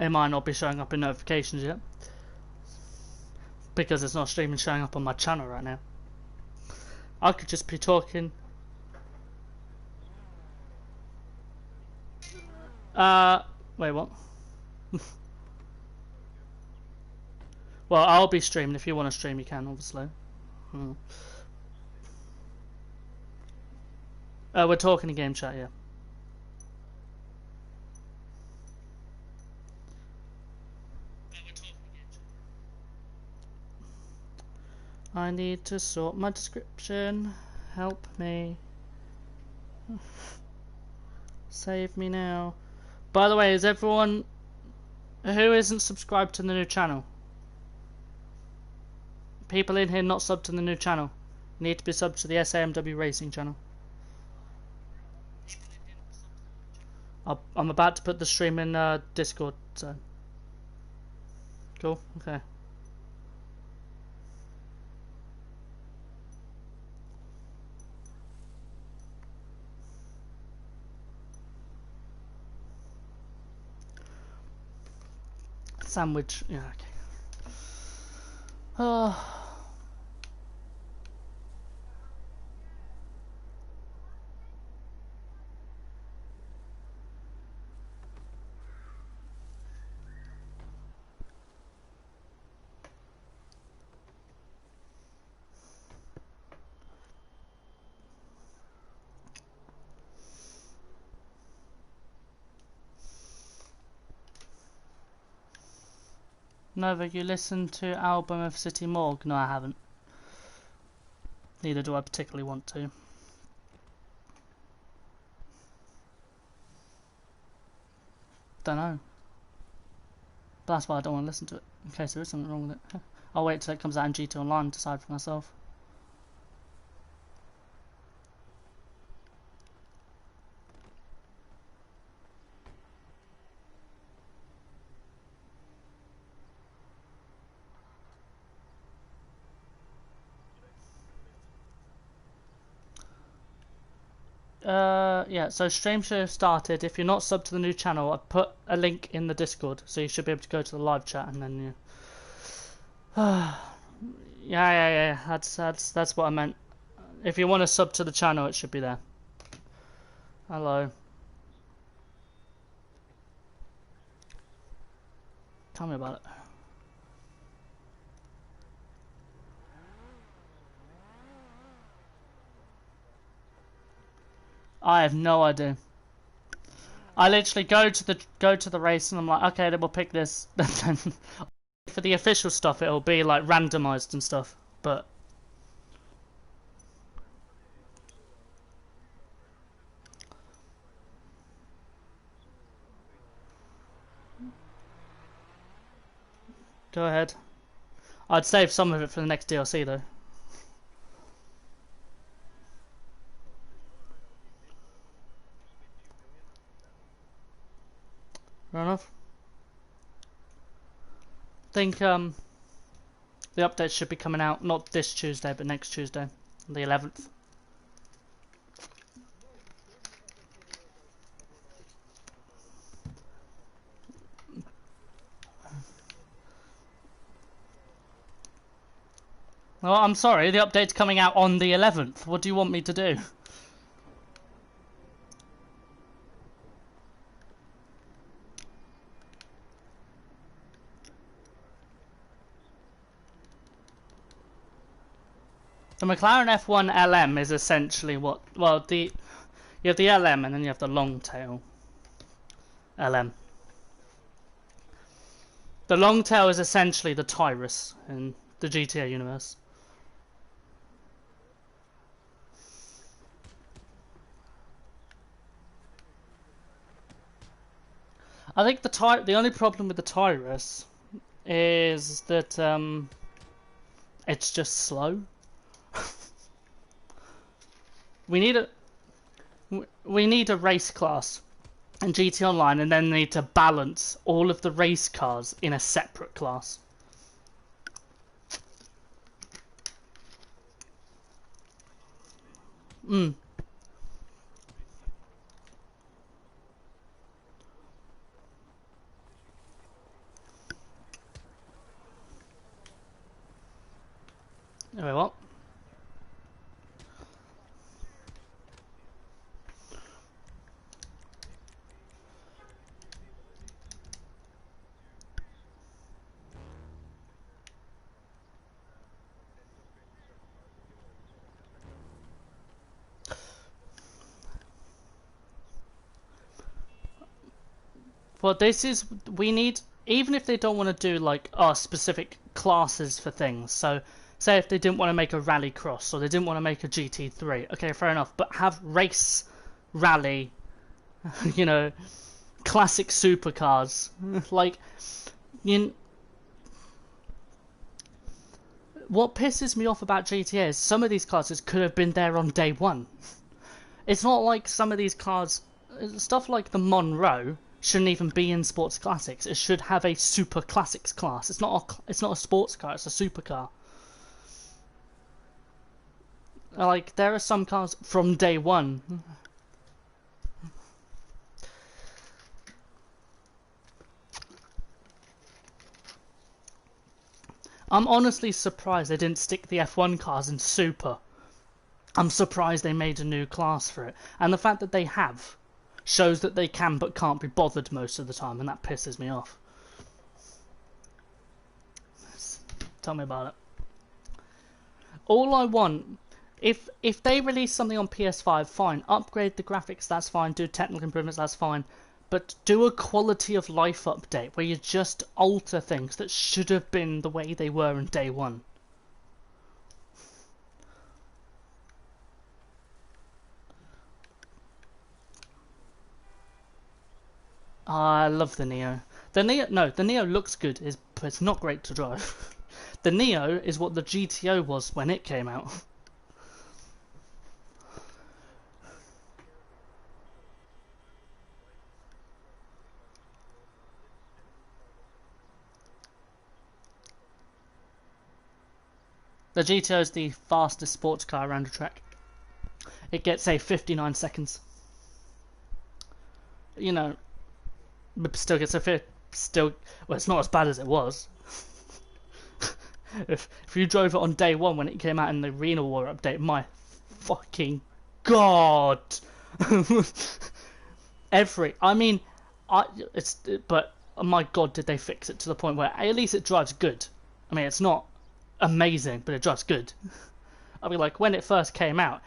it might not be showing up in notifications yet because it's not streaming showing up on my channel right now. I could just be talking. Wait, what? Well, I'll be streaming. If you want to stream, you can, obviously. We're talking in game chat, yeah. I need to sort my description. Help me. Save me now. By the way, is everyone who isn't subscribed to the new channel? People in here not subbed to the new channel need to be subbed to the SAMW Racing channel. I'm about to put the stream in Discord, so. Cool, okay. Sandwich, yeah, okay. Oh. Nova, you listened to Album of City Morgue? No, I haven't. Neither do I particularly want to. Don't know. But that's why I don't want to listen to it, in case there is something wrong with it. I'll wait till it comes out in GT Online and decide for myself. Yeah, so stream should have started. If you're not subbed to the new channel, I put a link in the Discord, so you should be able to go to the live chat and then yeah. That's what I meant. If you want to sub to the channel, it should be there. Hello. Tell me about it. I have no idea. I literally go to the race and I'm like, okay, then we'll pick this. Then for the official stuff, it'll be like randomized and stuff. But go ahead. I'd save some of it for the next DLC though. Fair enough. I think the update should be coming out not this Tuesday but next Tuesday, the 11th. Well, I'm sorry, the update's coming out on the 11th. What do you want me to do? The McLaren F1 LM is essentially what, well, you have the LM and then you have the long tail LM. The long tail is essentially the Tyrus in the GTA universe. I think the only problem with the Tyrus is that it's just slow. We need a race class in GT Online, and then need to balance all of the race cars in a separate class. Wait, what? Well, this is, we need, even if they don't want to do like specific classes for things. So, say if they didn't want to make a rally cross or they didn't want to make a GT3, okay, fair enough. But have race, rally, you know, classic supercars, like, you. What pisses me off about GTA is some of these classes could have been there on day one. It's not like some of these cars, stuff like the Monroe, shouldn't even be in sports classics. It should have a super classics class. It's not a sports car. It's a supercar. Like there are some cars from day one. I'm honestly surprised they didn't stick the F1 cars in super. I'm surprised they made a new class for it, and the fact that they have shows that they can but can't be bothered most of the time, and that pisses me off. Tell me about it. All I want, if they release something on PS5, fine, upgrade the graphics, that's fine, do technical improvements, that's fine, but do a quality of life update where you just alter things that should have been the way they were in day one. I love the Neo. The Neo looks good, but it's not great to drive. The Neo is what the GTO was when it came out. The GTO is the fastest sports car around a track. It gets, say, 59 seconds. You know, but still gets a fit. Well, it's not as bad as it was. if you drove it on day one when it came out in the Arena War update, my fucking god! But oh my god, did they fix it to the point where at least it drives good. I mean, it's not amazing, but it drives good. I mean, like when it first came out,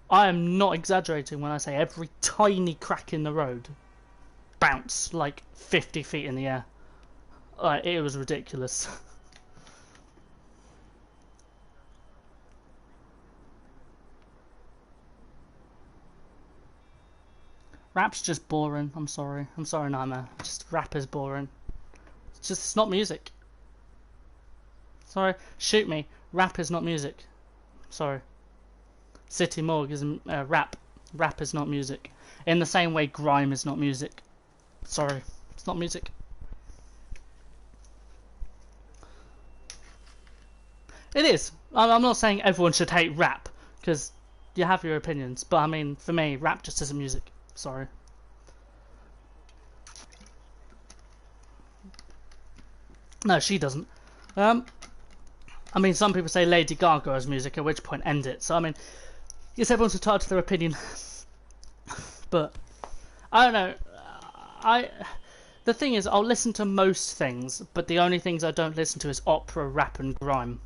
I am not exaggerating when I say every tiny crack in the road bounce like 50 feet in the air. It was ridiculous. Rap's just boring. I'm sorry, Nightmare. Just rap is boring. It's not music. Sorry, shoot me. Rap is not music. Sorry. City Morgue is rap. Rap is not music. In the same way, grime is not music. Sorry, it's not music. It is. I'm not saying everyone should hate rap, because you have your opinions, but I mean, for me, rap just isn't music. Sorry. No, she doesn't. I mean, some people say Lady Gaga is music, at which point end it. So, I mean, yes, everyone's entitled to their opinion. But, I don't know. The thing is, I'll listen to most things, but the only things I don't listen to is opera, rap, and grime.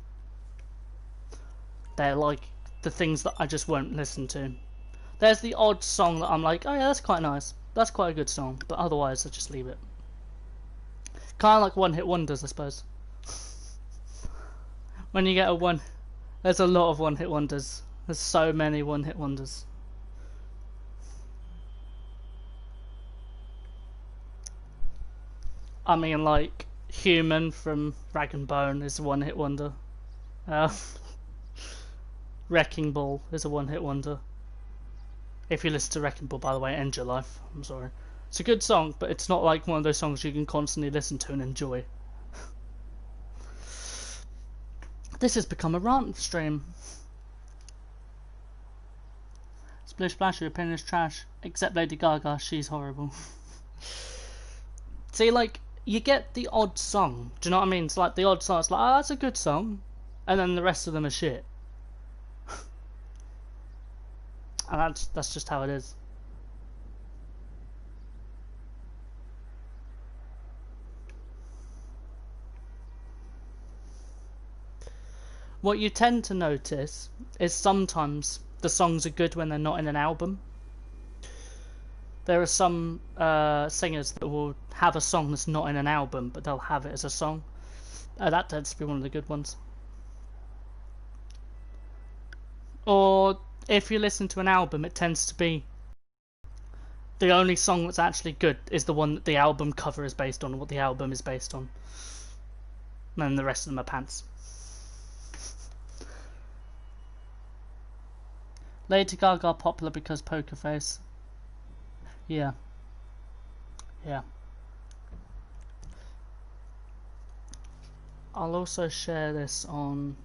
They're like the things that I just won't listen to. There's the odd song that I'm like, oh yeah, that's quite nice. That's quite a good song. But otherwise, I just leave it. Kind of like one-hit wonders, I suppose. When you get there's a lot of one-hit wonders. There's so many one-hit wonders. I mean, like, Human from Rag and Bone is a one-hit wonder. Wrecking Ball is a one-hit wonder. If you listen to Wrecking Ball, by the way, end your life. I'm sorry. It's a good song, but it's not like one of those songs you can constantly listen to and enjoy. This has become a rant stream. Splish Splash, your opinion is trash. Except Lady Gaga, she's horrible. See, like, you get the odd song. Do you know what I mean? It's like the odd song, it's like, oh, that's a good song. And then the rest of them are shit. And that's just how it is. What you tend to notice is sometimes the songs are good when they're not in an album. There are some singers that will have a song that's not in an album, but they'll have it as a song. That tends to be one of the good ones. Or if you listen to an album, it tends to be the only song that's actually good is the one that the album cover is based on, or what the album is based on. And then the rest of them are pants. Lady Gaga popular because Poker Face. Yeah. Yeah. I'll also share this on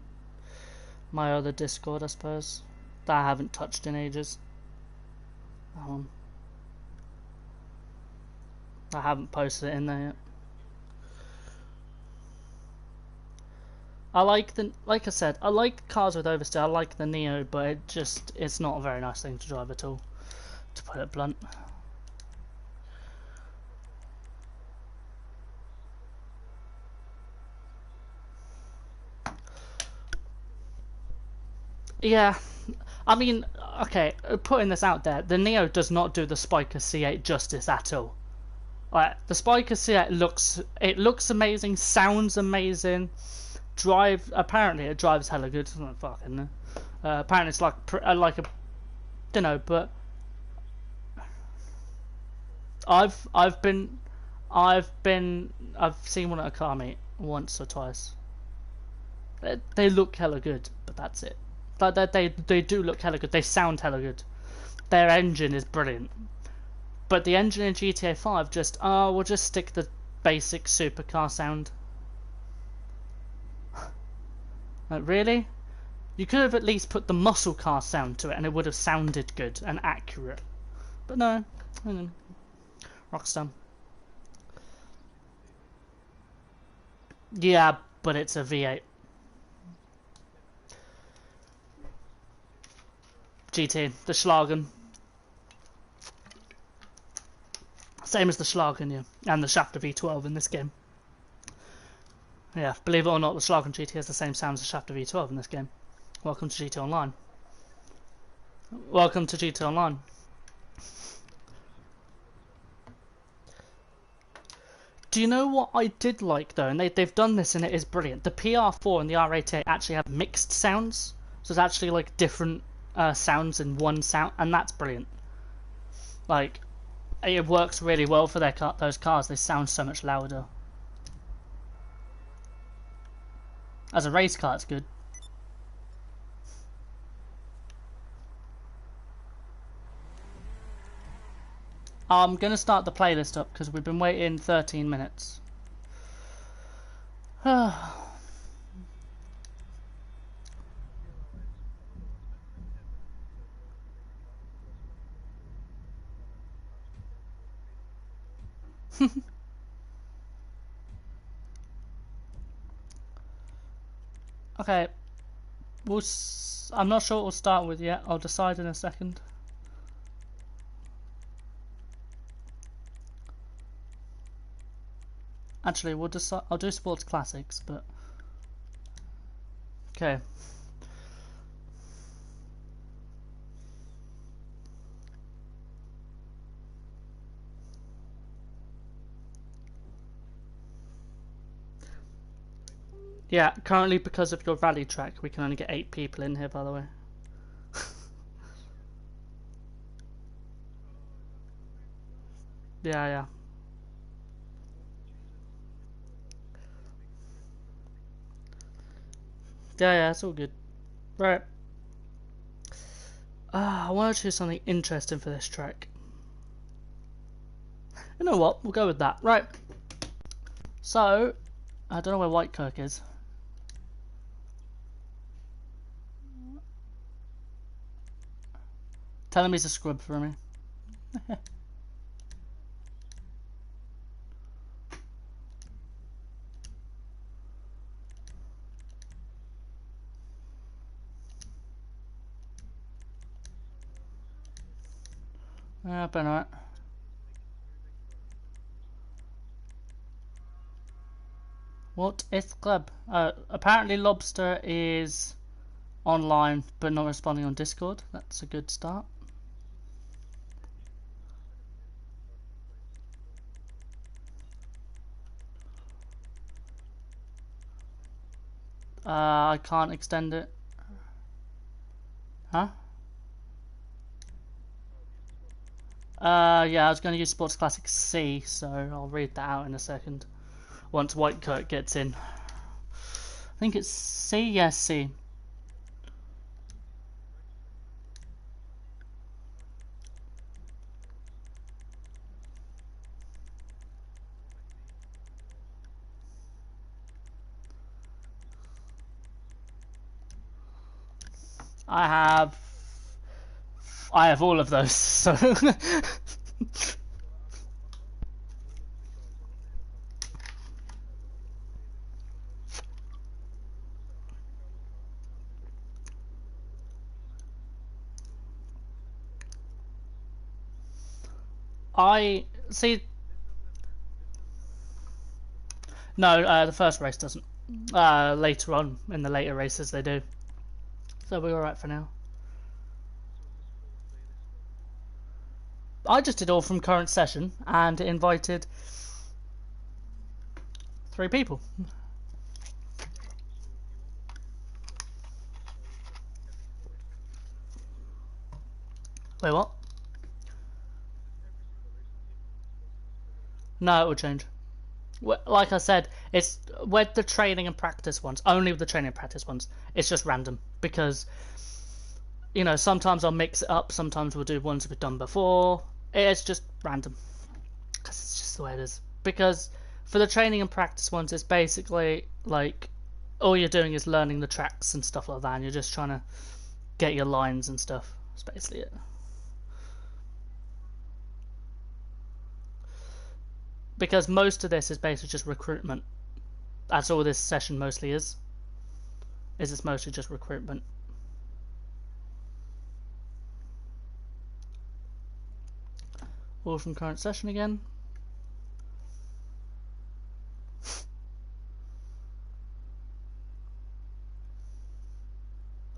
my other Discord, I suppose, that I haven't touched in ages. I haven't posted it in there yet. I like I said, I like cars with oversteer. I like the Neo, but it's not a very nice thing to drive at all, to put it blunt. Yeah, I mean, okay, putting this out there, the Neo does not do the Spiker C8 justice at all. Like, the Spiker C8 looks amazing, sounds amazing. Apparently it drives hella good. I don't fucking know. Apparently it's like a, don't know, but I've seen one at a car meet once or twice. They look hella good, but that's it. Like they do look hella good. They sound hella good. Their engine is brilliant. But the engine in GTA 5 we'll just stick the basic supercar sound. Like, really? You could have at least put the muscle car sound to it and it would have sounded good and accurate. But no. Rockstar. Yeah, but it's a V8. GT, the Schlagen. Same as the Schlagen, yeah. And the Schafter V12 in this game. Yeah, believe it or not, the Schlagen GT has the same sound as the Schafter V12 in this game. Welcome to GT Online. Welcome to GT Online. Do you know what I did like though? And they've done this and it is brilliant. The PR4 and the R88 actually have mixed sounds. So it's actually like different sounds in one sound, and that's brilliant. Like, it works really well for those cars. They sound so much louder. As a race car, it's good. I'm going to start the playlist up because we've been waiting 13 minutes. Okay. I'm not sure what we'll start with yet. I'll decide in a second. Actually, I'll do sports classics, but okay. Yeah, currently because of your rally track, we can only get 8 people in here, by the way. Yeah. Yeah, it's all good. Right. I want to choose something interesting for this track. You know what? We'll go with that. Right. So, I don't know where White Kirk is. Tell him he's a scrub for me. Yeah, I've been alright. What is club? Apparently Lobster is online but not responding on Discord. That's a good start. I can't extend it. Huh? Yeah, I was going to use Sports Classic C, so I'll read that out in a second. Once Whitecoat gets in. I think it's C, yes, C. I have all of those, so I see. No, the first race doesn't. Later on in the later races they do. So we're alright for now. I just did all from current session and invited 3 people. Wait, what? No, it will change. Like I said, it's with the training and practice ones, only with the training and practice ones, it's just random. Because, you know, sometimes I'll mix it up, sometimes we'll do ones we've done before. It's just random. Because it's just the way it is. Because for the training and practice ones, it's basically like all you're doing is learning the tracks and stuff like that, and you're just trying to get your lines and stuff. That's basically it. Because most of this is basically just recruitment. That's all this session mostly is. It's mostly just recruitment. All from current session again.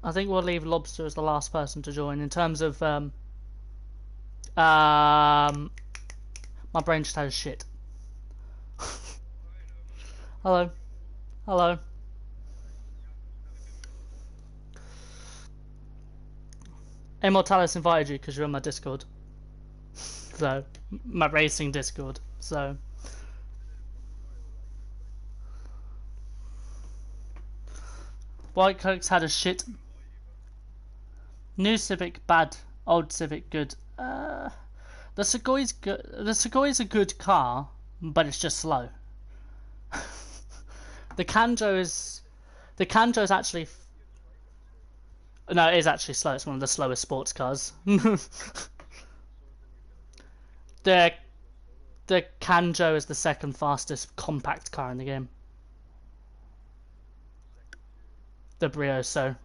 I think we'll leave Lobster as the last person to join. In terms of my brain just has shit. Hello. Hello. Immortalis invited you because you're on my Discord. So, my racing Discord. So, Whitecoat's had a shit. New Civic bad, old Civic good. The Segoy's good. The Segoy's a good car, but it's just slow. The Kanjo is actually. No, it is actually slow. It's one of the slowest sports cars. the the Kanjo is the second fastest compact car in the game. The Brioso.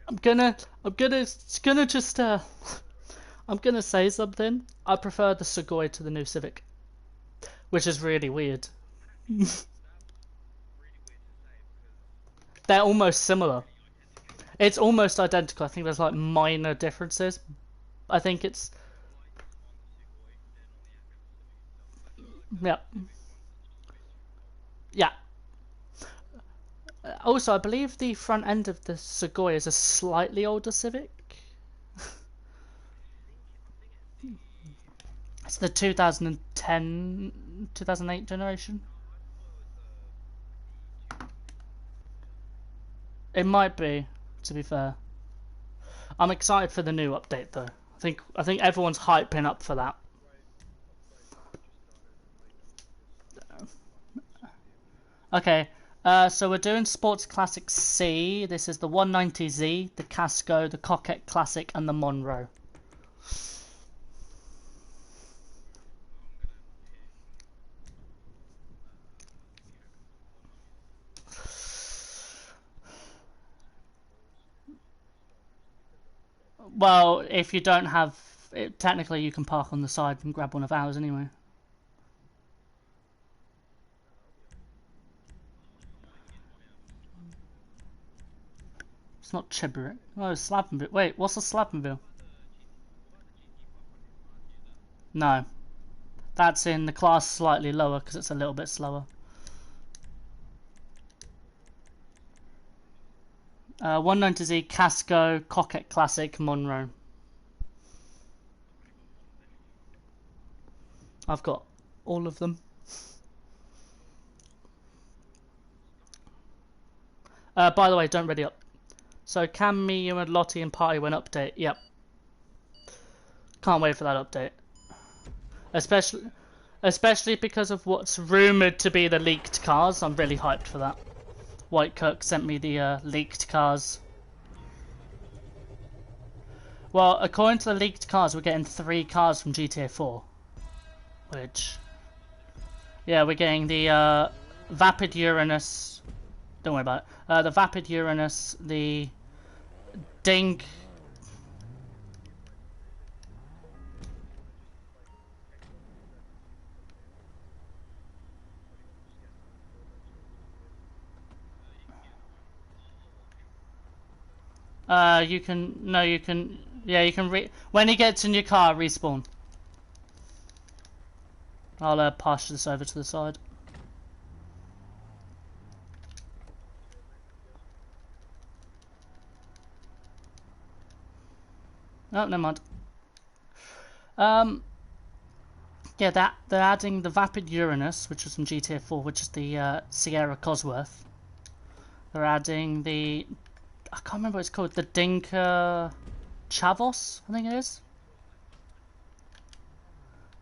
I'm gonna just I'm gonna say something. I prefer the Segoy to the new Civic, which is really weird. They're almost similar. It's almost identical. I think there's like minor differences. I think it's yeah, yeah. Also, I believe the front end of the Segoy is a slightly older Civic. It's the 2010, 2008 generation. It might be, to be fair. I'm excited for the new update though. I think everyone's hyping up for that. Okay, so we're doing Sports Classic C. This is the 190Z, the Casco, the Coquette Classic, and the Monroe. Well, if you don't have it, technically you can park on the side and grab one of ours anyway. It's not Chiberick. Oh, it's Slavenville. Wait, what's a Slavenville? No. That's in the class slightly lower because it's a little bit slower. 190Z, Casco, Coquette Classic, Monroe. I've got all of them. By the way, don't ready up. So Cam, me, you and Lottie and Party went update. Yep. Can't wait for that update. Especially because of what's rumoured to be the leaked cars. I'm really hyped for that. White Kirk sent me the leaked cars. Well, according to the leaked cars, we're getting 3 cars from GTA 4. Which... yeah, we're getting the Vapid Uranus... don't worry about it. The Vapid Uranus, the Dink... you can... no, you can... yeah, you can when he gets in your car, respawn. I'll pass this over to the side. Oh, never mind. Yeah, they're adding the Vapid Uranus, which was from GTA 4, which is the Sierra Cosworth. They're adding the... I can't remember what it's called. The Dinka Chavos, I think it is.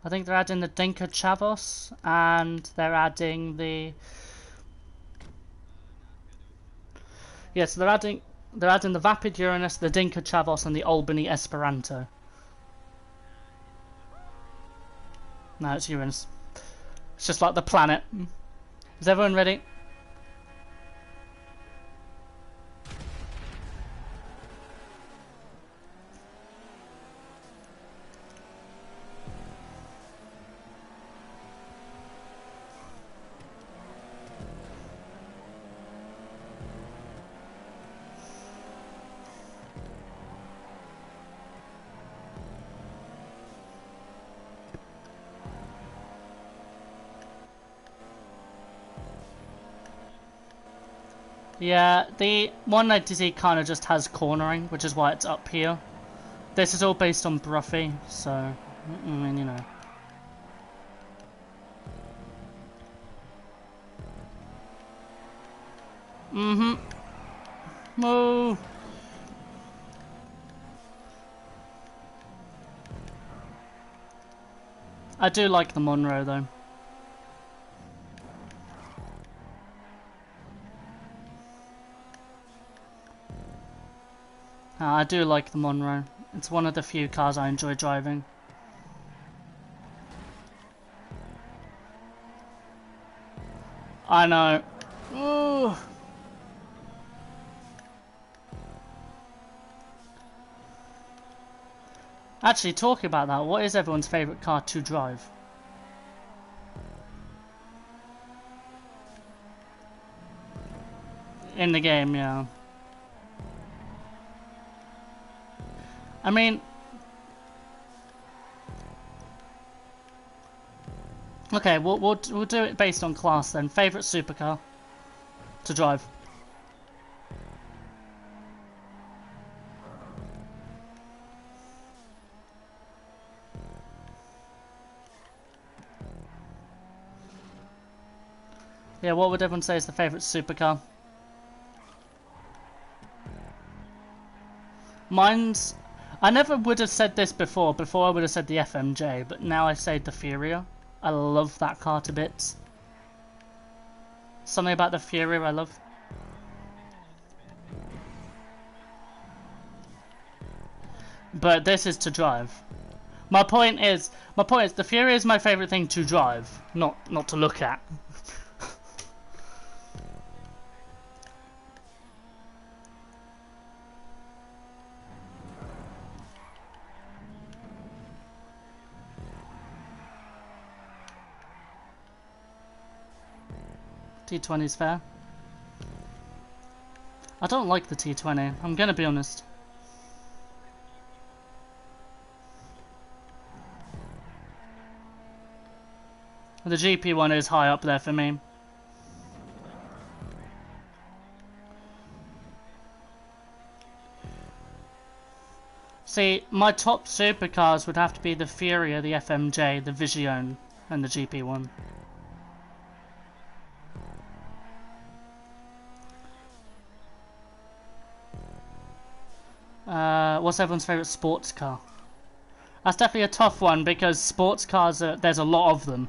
I think they're adding the Dinka Chavos, and they're adding the... yeah, so they're adding the Vapid Uranus, the Dinka Chavos, and the Albany Esperanto. No, it's Uranus. It's just like the planet. Is everyone ready? Yeah, the 190Z kind of just has cornering, which is why it's up here. This is all based on Bruffy, so, I mean, you know. Move! I do like the Monroe, though. I do like the Monroe. It's one of the few cars I enjoy driving. I know. Ooh. Actually, talking about that, what is everyone's favourite car to drive? In the game, yeah. I mean... okay, we'll do it based on class then. Favourite supercar to drive? Yeah, what would everyone say is the favourite supercar? Mine's... I never would have said this before I would have said the FMJ, but now I say the Furia. I love that car to bits. Something about the Furia I love. But this is to drive. My point is the Furia is my favourite thing to drive, not to look at. T20 is fair. I don't like the T20, I'm gonna be honest. The GP one is high up there for me. See, my top supercars would have to be the Furia, the FMJ, the Vision, and the GP one. What's everyone's favourite sports car? That's definitely a tough one because sports cars, there's a lot of them.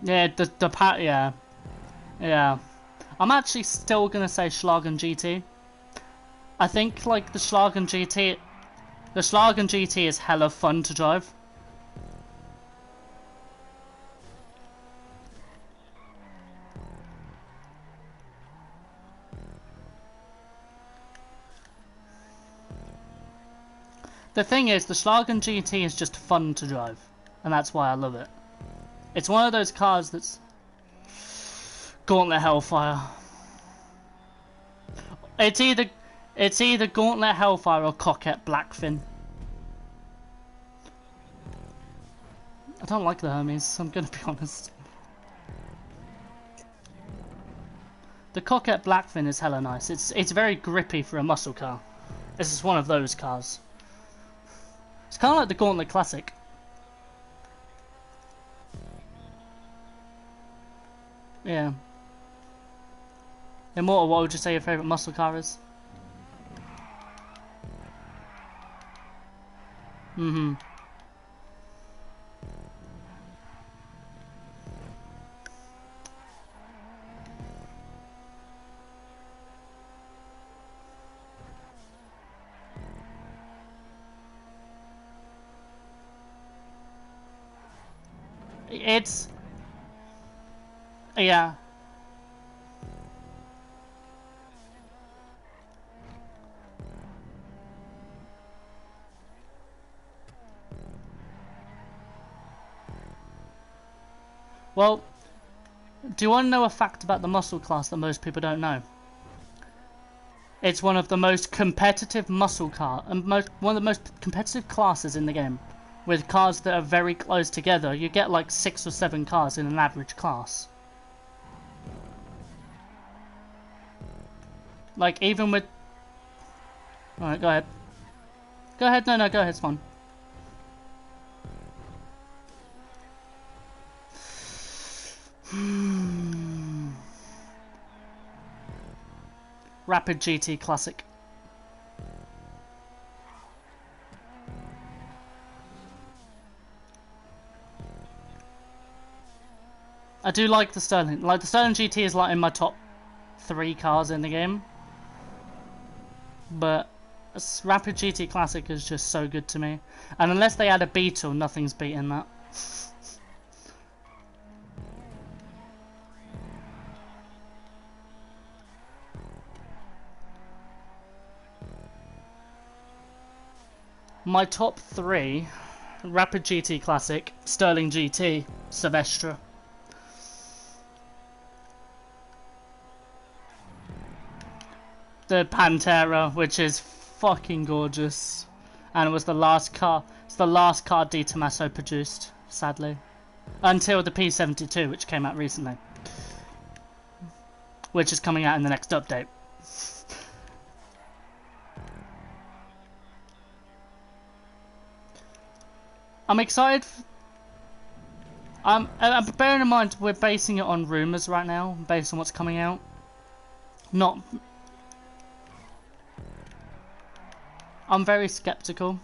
Yeah, yeah. I'm actually still gonna say Schlagen GT. I think like the Schlagen GT is hella fun to drive. The thing is, the Schlagen GT is just fun to drive, and that's why I love it. It's one of those cars that's Gauntlet Hellfire. It's either Gauntlet Hellfire or Coquette Blackfin. I don't like the Hermes, I'm gonna be honest. The Coquette Blackfin is hella nice. It's very grippy for a muscle car. This is one of those cars. It's kind of like the Gauntlet Classic. Yeah. Immortal, what would you say your favourite muscle car is? Mm-hmm. It's... yeah. Well, do you want to know a fact about the muscle class that most people don't know? It's one of the most competitive muscle car and one of the most competitive classes in the game. With cars that are very close together, you get like 6 or 7 cars in an average class. Like even with... Alright, go ahead. Go ahead, no, go ahead, it's fine. Rapid GT Classic. I do like the Sterling. Like the Sterling GT is like in my top 3 cars in the game. But Rapid GT Classic is just so good to me. And unless they add a Beetle, nothing's beating that. My top 3: Rapid GT Classic, Sterling GT, Silvestre. The Pantera, which is fucking gorgeous, and it was the last car. It's the last car Di Tommaso produced, sadly, until the P72, which came out recently, which is coming out in the next update. I'm excited. Bearing in mind we're basing it on rumours right now, based on what's coming out. Not. I'm very skeptical.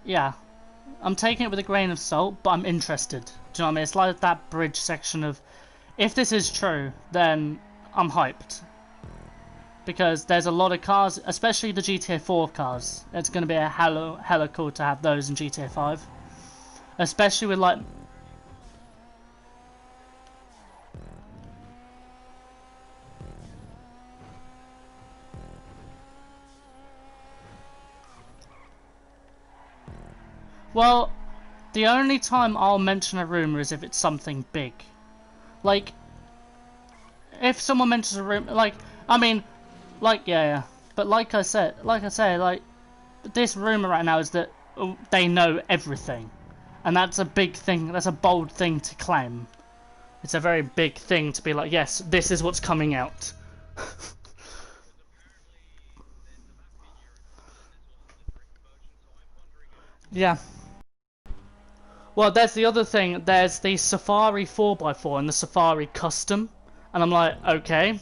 Yeah, I'm taking it with a grain of salt, but I'm interested. Do you know what I mean? It's like that bridge section of, if this is true, then I'm hyped. Because there's a lot of cars, especially the GTA 4 cars. It's going to be a hella cool to have those in GTA 5. Especially with like... Well, the only time I'll mention a rumour is if it's something big. Like, if someone mentions a rumour, like, I mean, like, yeah. But like I say, like, this rumour right now is that they know everything. And that's a big thing, that's a bold thing to claim. It's a very big thing to be like, yes, this is what's coming out. Yeah. Well, there's the other thing. There's the Safari 4x4 and the Safari Custom. And I'm like, okay.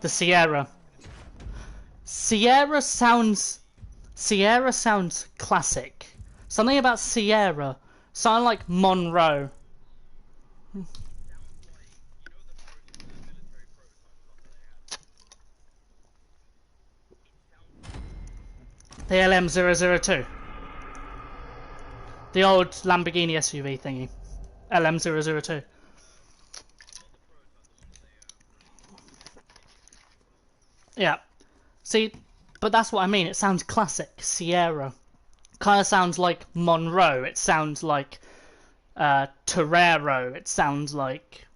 The Sierra. Sierra sounds classic. Something about Sierra sound like Monroe. The LM002. The old Lamborghini SUV thingy. LM002. Yeah. See, but that's what I mean. It sounds classic. Sierra. Kind of sounds like Monroe. It sounds like Torero. It sounds like,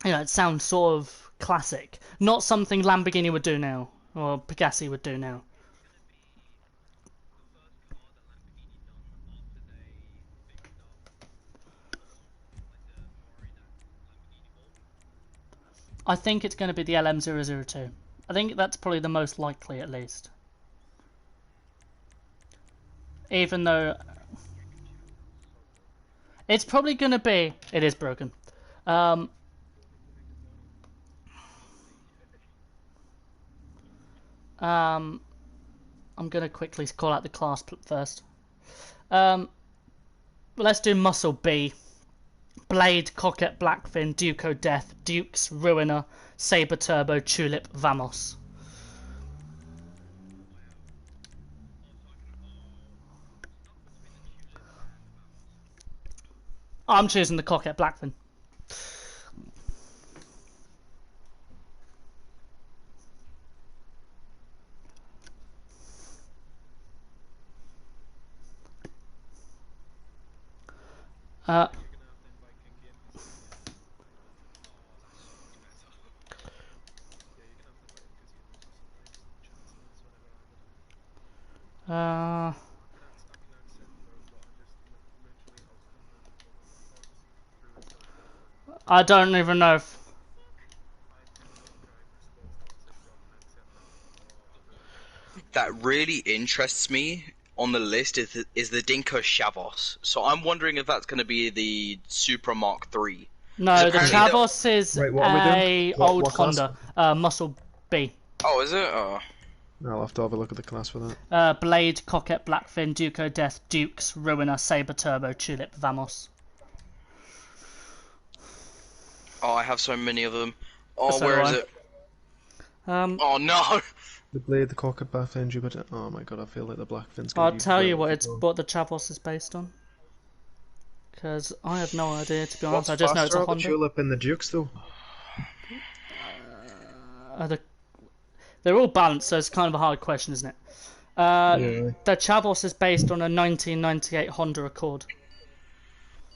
you know, it sounds sort of classic. Not something Lamborghini would do now, or Pegassi would do now. I think it's going to be the LM002. I think that's probably the most likely, at least. Even though it's probably going to be... It is broken. I'm going to quickly call out the class first. Let's do Muscle B. Blade, Coquette, Blackfin, Duco Death, Dukes, Ruiner, Saber Turbo, Tulip, Vamos. I'm choosing the Coquette Blackfin. I don't even know if... That really interests me on the list is the Dinko Shavos. So I'm wondering if that's going to be the Supra Mark III. No, the Chavos is Right, what are we doing? old class? Honda. Muscle B. Oh, is it? Oh. I'll have to have a look at the class for that. Blade, Coquette, Blackfin, Duco Death, Dukes, Ruiner, Saber Turbo, Tulip, Vamos. Oh, I have so many of them. Oh, So where do is I. it? Oh no! The Blade, the Coquette, Blackfin, Jupiter. Oh my god, I feel like the Blackfin's gonna I'll be tell you what well. what the Chavos is based on. Because I have no idea, to be honest. What's I just know it's a faster, Honda. the Tulip and the Dukes, though? They're all balanced, so it's kind of a hard question, isn't it? Yeah. The Chavos is based on a 1998 Honda Accord.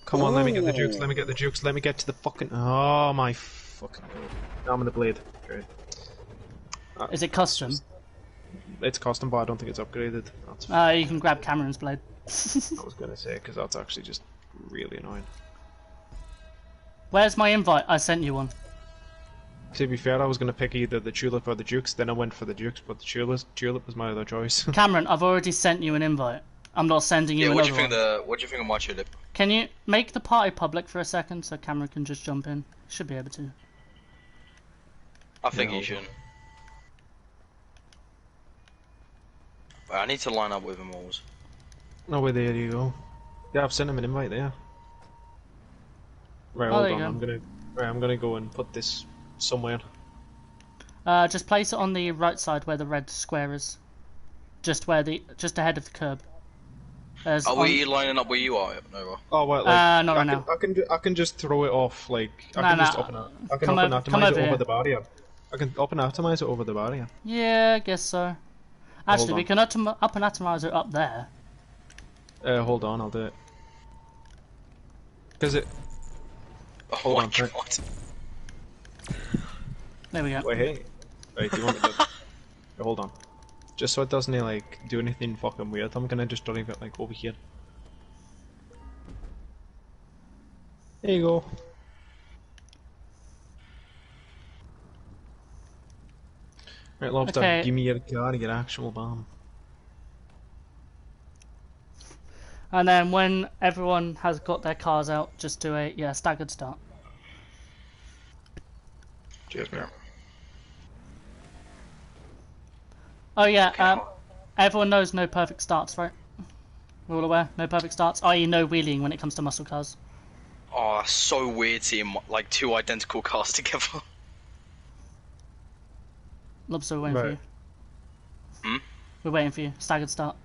Come on, let me get the Dukes, let me get the Dukes, let me get to the fucking... Oh my fucking god. Now I'm in the Blade. Great. Is it custom? It's custom, but I don't think it's upgraded. That's You can grab Cameron's Blade. I was gonna say, because that's actually just really annoying. Where's my invite? I sent you one. To be fair, I was gonna pick either the Tulip or the Dukes, then I went for the Dukes, but the Tulip was my other choice. Cameron, I've already sent you an invite. I'm not sending you another one. What do you think of my Tulip? Can you make the party public for a second so Cameron can just jump in? Should be able to. I think you should. I need to line up with them all. Oh, well, there you go. Yeah, I've sent him an invite there. Right, hold on. I'm gonna go and put this somewhere. Just place it on the right side where the red square is. Just ahead of the curb. Are we lining up where you are, Nova? Oh, well, like, not right now. I can just throw it off, like, I can up and atomize it over the barrier. I can up and atomize it over the barrier. Yeah, I guess so. Actually, on. we can up an atomizer up there. Hold on, I'll do it. Is it? Oh Hold my on, god. There we go. Wait, hey. Right, do you want me to... Wait, hold on. Just so it doesn't like do anything fucking weird, I'm gonna just drive it like over here. There you go. Right, Lobster, Okay. give me your car, your actual bomb. And then when everyone has got their cars out, just do a staggered start. Cheers, mate. Oh yeah, everyone knows no perfect starts, right? We're all aware, no perfect starts, i.e. no wheeling when it comes to muscle cars. Oh, that's so weird seeing like two identical cars together. Lobster, we're waiting for Right. Hmm? We're waiting for you. Staggered start.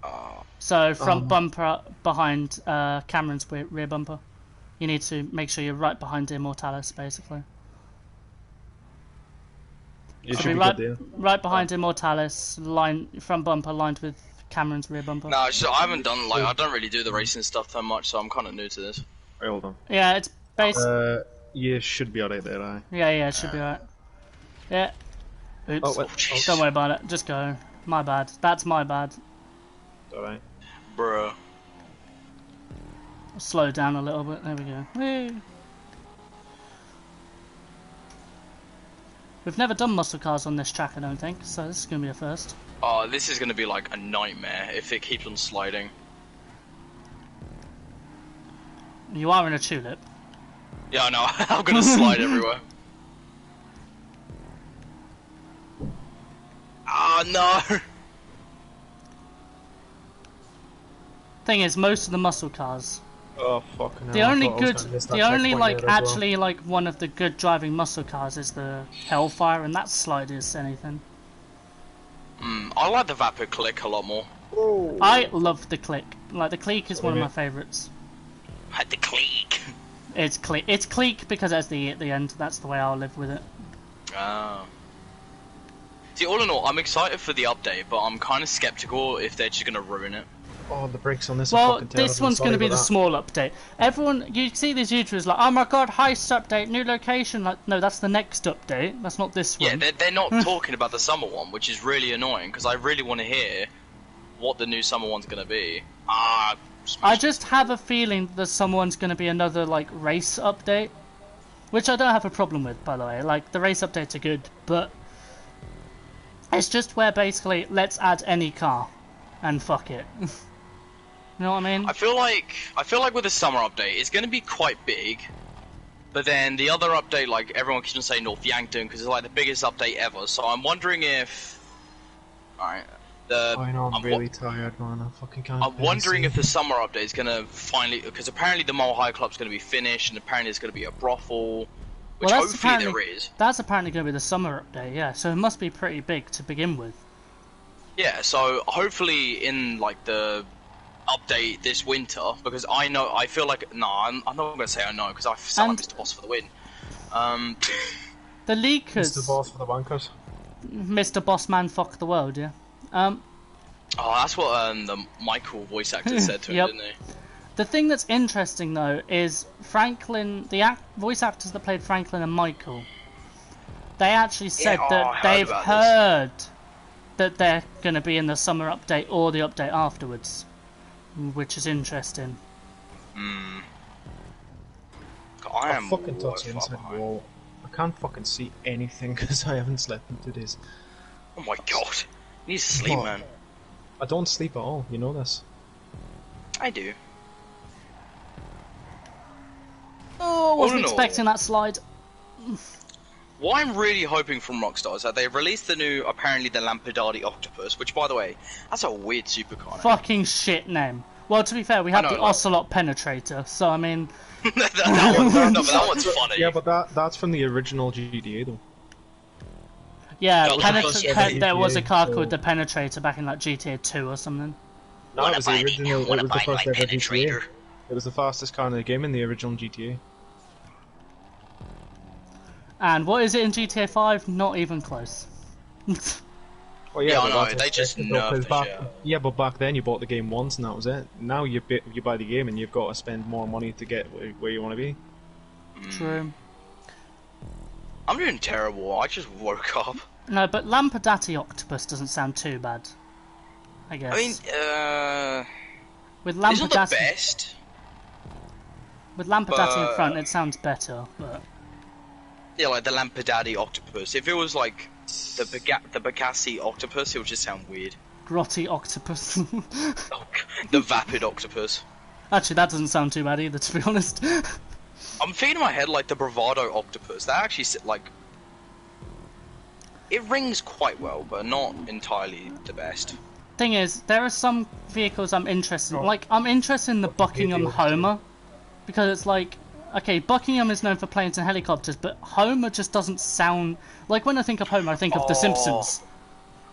Oh, So front bumper behind Cameron's rear bumper. You need to make sure you're right behind Immortalis, basically. You So should be be right, good right behind Immortalis, front bumper lined with Cameron's rear bumper. no, it's just, I haven't done like I don't really do the racing stuff that much, so I'm kind of new to this. Right, hold on. Yeah, it's based. You should be alright there, aye. Yeah, it should be right. Yeah. Oops. Oh, wait. jeez. Don't worry about it. Just go. My bad. That's my bad. Alright. Bruh. Slow down a little bit. There we go. Whee. We've never done muscle cars on this track, I don't think, so this is going to be a first. Oh, this is gonna be like a nightmare if it keeps on sliding. You are in a tulip. Yeah, I know. I'm gonna slide everywhere. Oh no! Thing is, most of the muscle cars, Oh, fucking hell. the I only thought I was good, gonna miss that the only checkpoint like there as well. actually like one of the good driving muscle cars is the Hellfire, and that slide is anything. I like the Vapor Click a lot more. I love the Click. Like the Click is one of my Okay. favourites. Had the click. It's Click. It's Click because it's the at the end. That's the way I'll live with it. Ah. See, all in all, I'm excited for the update, but I'm kind of skeptical if they're just gonna ruin it. Oh, the brakes on this are Well, fucking terrible. this one's going to be the small update. Everyone, you see these YouTubers like, oh my god, heist update, new location. Like, no, that's the next update. That's not this Yeah, one. they're not talking about the summer one, which is really annoying because I really want to hear what the new summer one's gonna be. Ah, I just have a feeling that someone's going to be another like race update, which I don't have a problem with, by the way. Like the race updates are good, but it's just where basically let's add any car and fuck it. You know what I mean? I feel like with the summer update, it's gonna be quite big. But then the other update, like everyone keeps on saying North Yankton because it's like the biggest update ever. So I'm wondering if, alright, I know, I'm really tired, man. I fucking can't. I'm wondering if the summer update is gonna finally, because apparently the Mile High Club's gonna be finished, and apparently there's gonna be a brothel, which Well, that's hopefully there apparently- is. That's apparently going to be the summer update, yeah. So it must be pretty big to begin with. Yeah, so hopefully in like the update this winter, because I feel like I'm not gonna say I know because I sound like Mr. Boss for the win. The leakers, Mr. Boss for the bankers. Mr. Bossman, fuck the world, yeah. Oh, that's what the Michael voice actor said to him, Yep. didn't he? The thing that's interesting though is Franklin, the voice actors that played Franklin and Michael, they actually said I that heard they've about heard that they're going to be in the summer update or the update afterwards, which is interesting. I am fucking way touch the far inside behind. wall. I can't fucking see anything because I haven't slept in 2 days. Oh my god, you need to sleep, What? man. I don't sleep at all, you know this. I do. Oh, wasn't no. expecting that slide. What I'm really hoping from Rockstar is that they released the new, apparently the Lampadati Octopus, which by the way, that's a weird supercar name. Fucking shit name. Well, to be fair, we have know, the like- Ocelot Penetrator, so I mean, that one, no, but that one's funny. Yeah, but that's from the original GTA though. yeah, That was the first GTA, there was a car so- called the Penetrator back in like GTA 2 or something. No, Wanna it was the buy me- original. It wanna was the buy first my ever GTA. Penetrator? It was the fastest car in the game in the original GTA. And what is it in GTA 5? Not even close. Well, Yeah, I but know, that's they just expected, though, 'cause nerfed the shit. Yeah, but back then you bought the game once and that was it. Now you buy the game and you've got to spend more money to get where you want to be. True. I'm doing terrible. I just woke up. No, but Lampadati Octopus doesn't sound too bad. I guess. I mean, with it's not the Lampadati, best. with Lampadati in but- front, it sounds better. But Yeah, like the Lampadati octopus. If it was like the Bacassi octopus, it would just sound weird. Grotty Octopus. Oh, the Vapid octopus. Actually, that doesn't sound too bad either, to be honest. I'm thinking in my head like the Bravado octopus. That actually like it rings quite well, but not entirely the best. Thing is, there are some vehicles I'm interested in. Like, I'm interested in the Buckingham Homer, because it's like, okay, Buckingham is known for planes and helicopters, but Homer just doesn't sound like, when I think of Homer, I think of The Simpsons.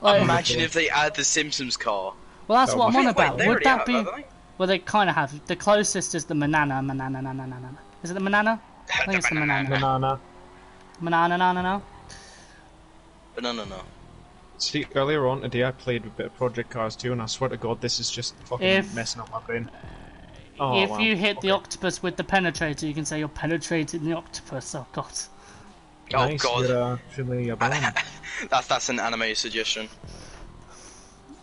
Like, Imagine if they add the Simpsons car. well, that's what I'm on Wait, about. they Would already that have, be? haven't they? Well, they kind of have. The closest is the Manana. Is it the Manana? I think it's the Manana. Banana. Manana. But no. See, earlier on today I played a bit of Project Cars 2 and I swear to God this is just fucking messing up my brain. Oh, If wow. you hit the Okay. octopus with the penetrator, you can say you're penetrating the octopus. Oh god. Oh Nice, god, you're actually a band. that's an anime suggestion.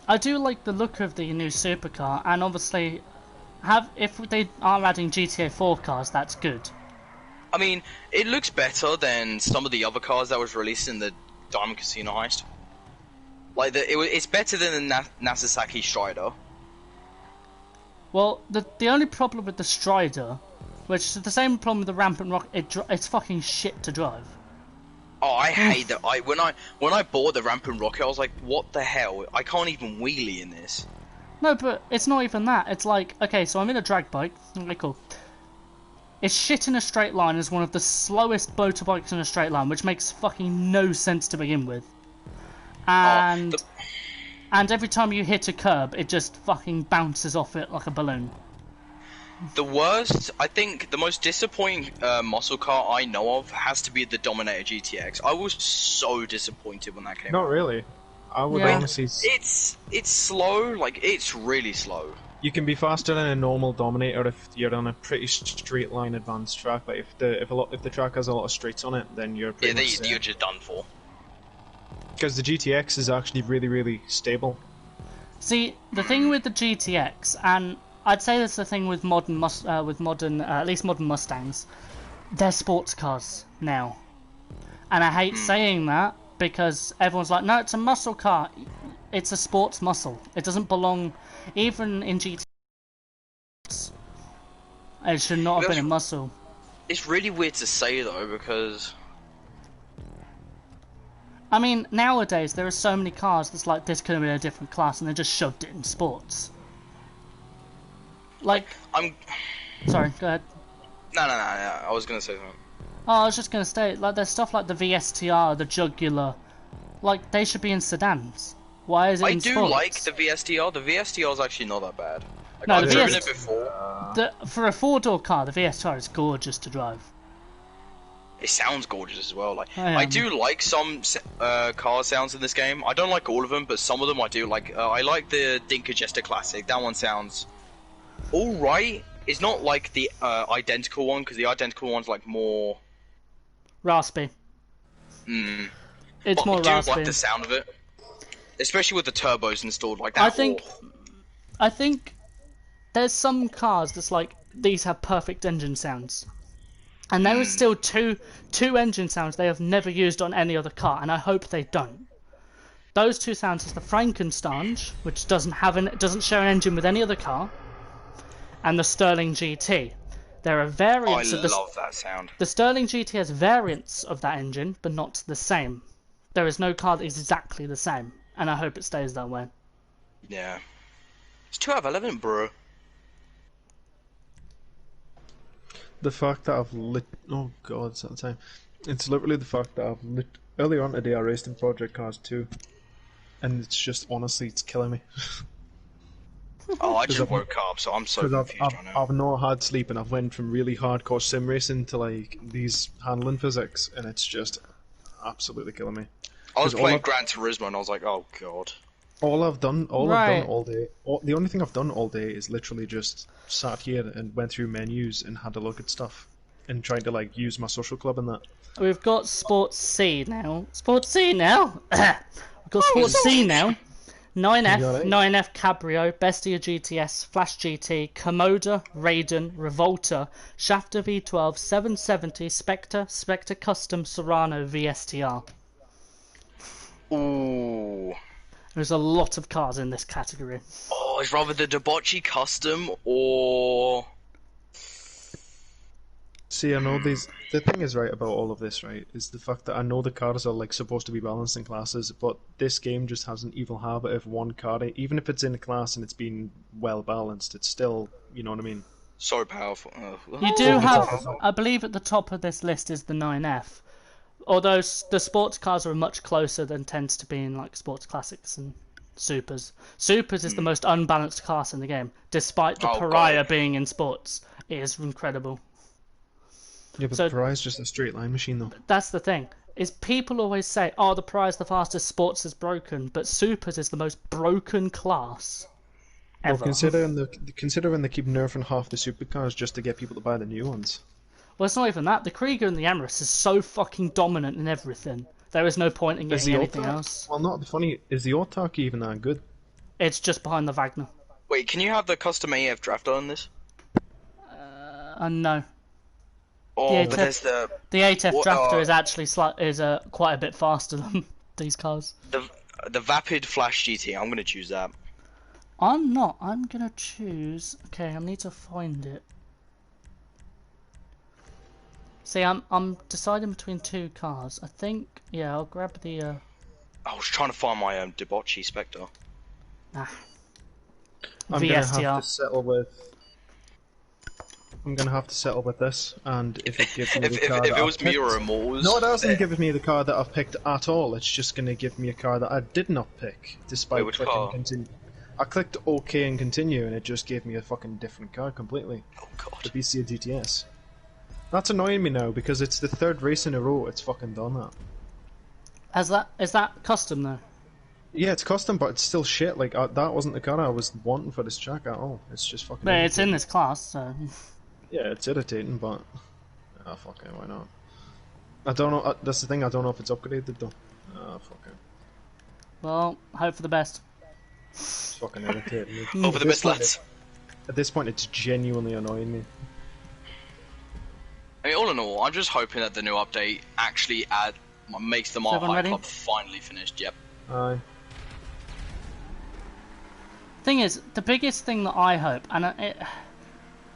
I do like the look of the new supercar, and obviously, if they are adding GTA 4 cars, that's good. I mean, it looks better than some of the other cars that was released in the Diamond Casino heist. Like it's better than the Nasasaki Strider. Well, the only problem with the Strider, which is the same problem with the Rampant Rock, it's fucking shit to drive. Oh, I hate that. When I bought the Rampant Rocket, I was like, what the hell? I can't even wheelie in this. No, but it's not even that. It's like, okay, so I'm in a drag bike. Okay, cool. It's shit in a straight line as one of the slowest motorbikes in a straight line, which makes fucking no sense to begin with. And and every time you hit a curb, it just fucking bounces off it like a balloon. The worst, I think, the most disappointing muscle car I know of has to be the Dominator GTX. I was so disappointed when that came out. Not really. I would Yeah. honestly... It's slow, like, it's really slow. You can be faster than a normal Dominator if you're on a pretty straight line advanced track, but if the track has a lot of streets on it, then you're Yeah, pretty much you're just done for. Because the GTX is actually really, really stable. See, the thing with the GTX, and I'd say that's the thing with at least modern Mustangs, they're sports cars now. And I hate saying that because everyone's like, no, it's a muscle car. It's a sports muscle. It doesn't belong, even in GTX. It should not have been a muscle. It's really weird to say though, because I mean, nowadays there are so many cars that's like, this could have been a different class, and they just shoved it in sports. Like, sorry, go ahead. No, I was gonna say something. Oh, I was just gonna say, like, there's stuff like the VSTR, the Jugular, like, they should be in sedans. Why is it in sports? I do like the VSTR. The VSTR is actually not that bad. Like, No, I've the driven VS it before. For a four-door car, the VSTR is gorgeous to drive. It sounds gorgeous as well. Like I I do like some car sounds in this game. I don't like all of them, but some of them I do like. I like the Dinka Jester Classic. That one sounds all right. It's not like the identical one, because the identical one's like more Raspy. It's but more I do raspy. like the sound of it, especially with the turbos installed like that. I think there's some cars that's like, these have perfect engine sounds. And there is still two engine sounds they have never used on any other car, and I hope they don't. Those two sounds is the Frankenstein, which doesn't share an engine with any other car, and the Sterling GT. There are variants I of love that sound. The Sterling GT has variants of that engine, but not the same. There is no car that is exactly the same, and I hope it stays that way. Yeah, it's 2 out of 11, bro. The fact that I've oh god, it's that time. It's literally the fact that earlier on today I raced in Project Cars 2, and it's just, honestly, it's killing me. Oh, I just woke up, so I'm so confused right now. I've not had sleep, and I've went from really hardcore sim racing to like these handling physics, and it's just absolutely killing me. I was 'Cause playing Gran Turismo and I was like, oh god. all I've done Right. all day, the only thing I've done all day is literally just sat here and went through menus and had a look at stuff and tried to like use my social club and that. We've got Sports C now. Sports C now. We've got Sports C now. 9F, You alright? 9F Cabrio, Bestia GTS, Flash GT, Komoda, Raiden, Revolta, Shafter V12, 770, Spectre, Spectre Custom, Serrano VSTR. Ooh. There's a lot of cars in this category. Oh, it's rather the Debauchee Custom or... See, I know these. The thing is right about all of this, right, is the fact that I know the cars are like supposed to be balanced in classes, but this game just has an evil habit of one car, even if it's in a class and it's been well balanced, it's still, you know what I mean. So powerful. You do have, I believe at the top of this list is the 9F. Although the sports cars are much closer than tends to be in like sports classics and supers. Supers is the most unbalanced class in the game, despite the Pariah being in sports. It is incredible. Yeah, but So- the Pariah's just a straight line machine, though. That's the thing. Is people always say, "Oh, the Pariah's the fastest, sports is broken," but supers is the most broken class Well, ever. considering they keep nerfing half the supercars just to get people to buy the new ones. Well, it's not even that. The Krieger and the Emirates is so fucking dominant in everything. There is no point in getting anything else. Well, not funny. Is the Autarky even that good? It's just behind the Wagner. Wait, can you have the custom AF drafter on this? No. Oh, Yeah, but there's the 8F What, Drafter is actually quite a bit faster than these cars. Vapid Flash GT. I'm gonna choose that. I'm not. I'm gonna choose. Okay, I need to find it. See, I'm deciding between two cars. I think, yeah, I'll grab the. I was trying to find my Debauchee Spectre. I'm gonna have VSTR. to settle with. I'm gonna have to settle with this, and if it gives me the car If that it I've was picked, me or Immortals... no, it doesn't give me the car that I've picked at all. It's just gonna give me a car that I did not pick, despite Wait, which clicking car? continue. I clicked OK and continue, and it just gave me a fucking different car completely. Oh The god. BCA GTS. That's annoying me now because it's the third race in a row it's fucking done that. Is that custom though? Yeah, it's custom, but it's still shit. Like that wasn't the car I was wanting for this track at all. It's just fucking. But it's in irritating. this class, so. Yeah, it's irritating, but fuck it, why not? I don't know. That's the thing. I don't know if it's upgraded though. Fuck it. Well, hope for the best. It's fucking irritating me. Over the At this best, point, lads. At this point, it's genuinely annoying me. I mean, all in all, I'm just hoping that the new update actually makes the Mile everyone High ready? Club finally finished. Yep. Aye. Thing is, the biggest thing that I hope, and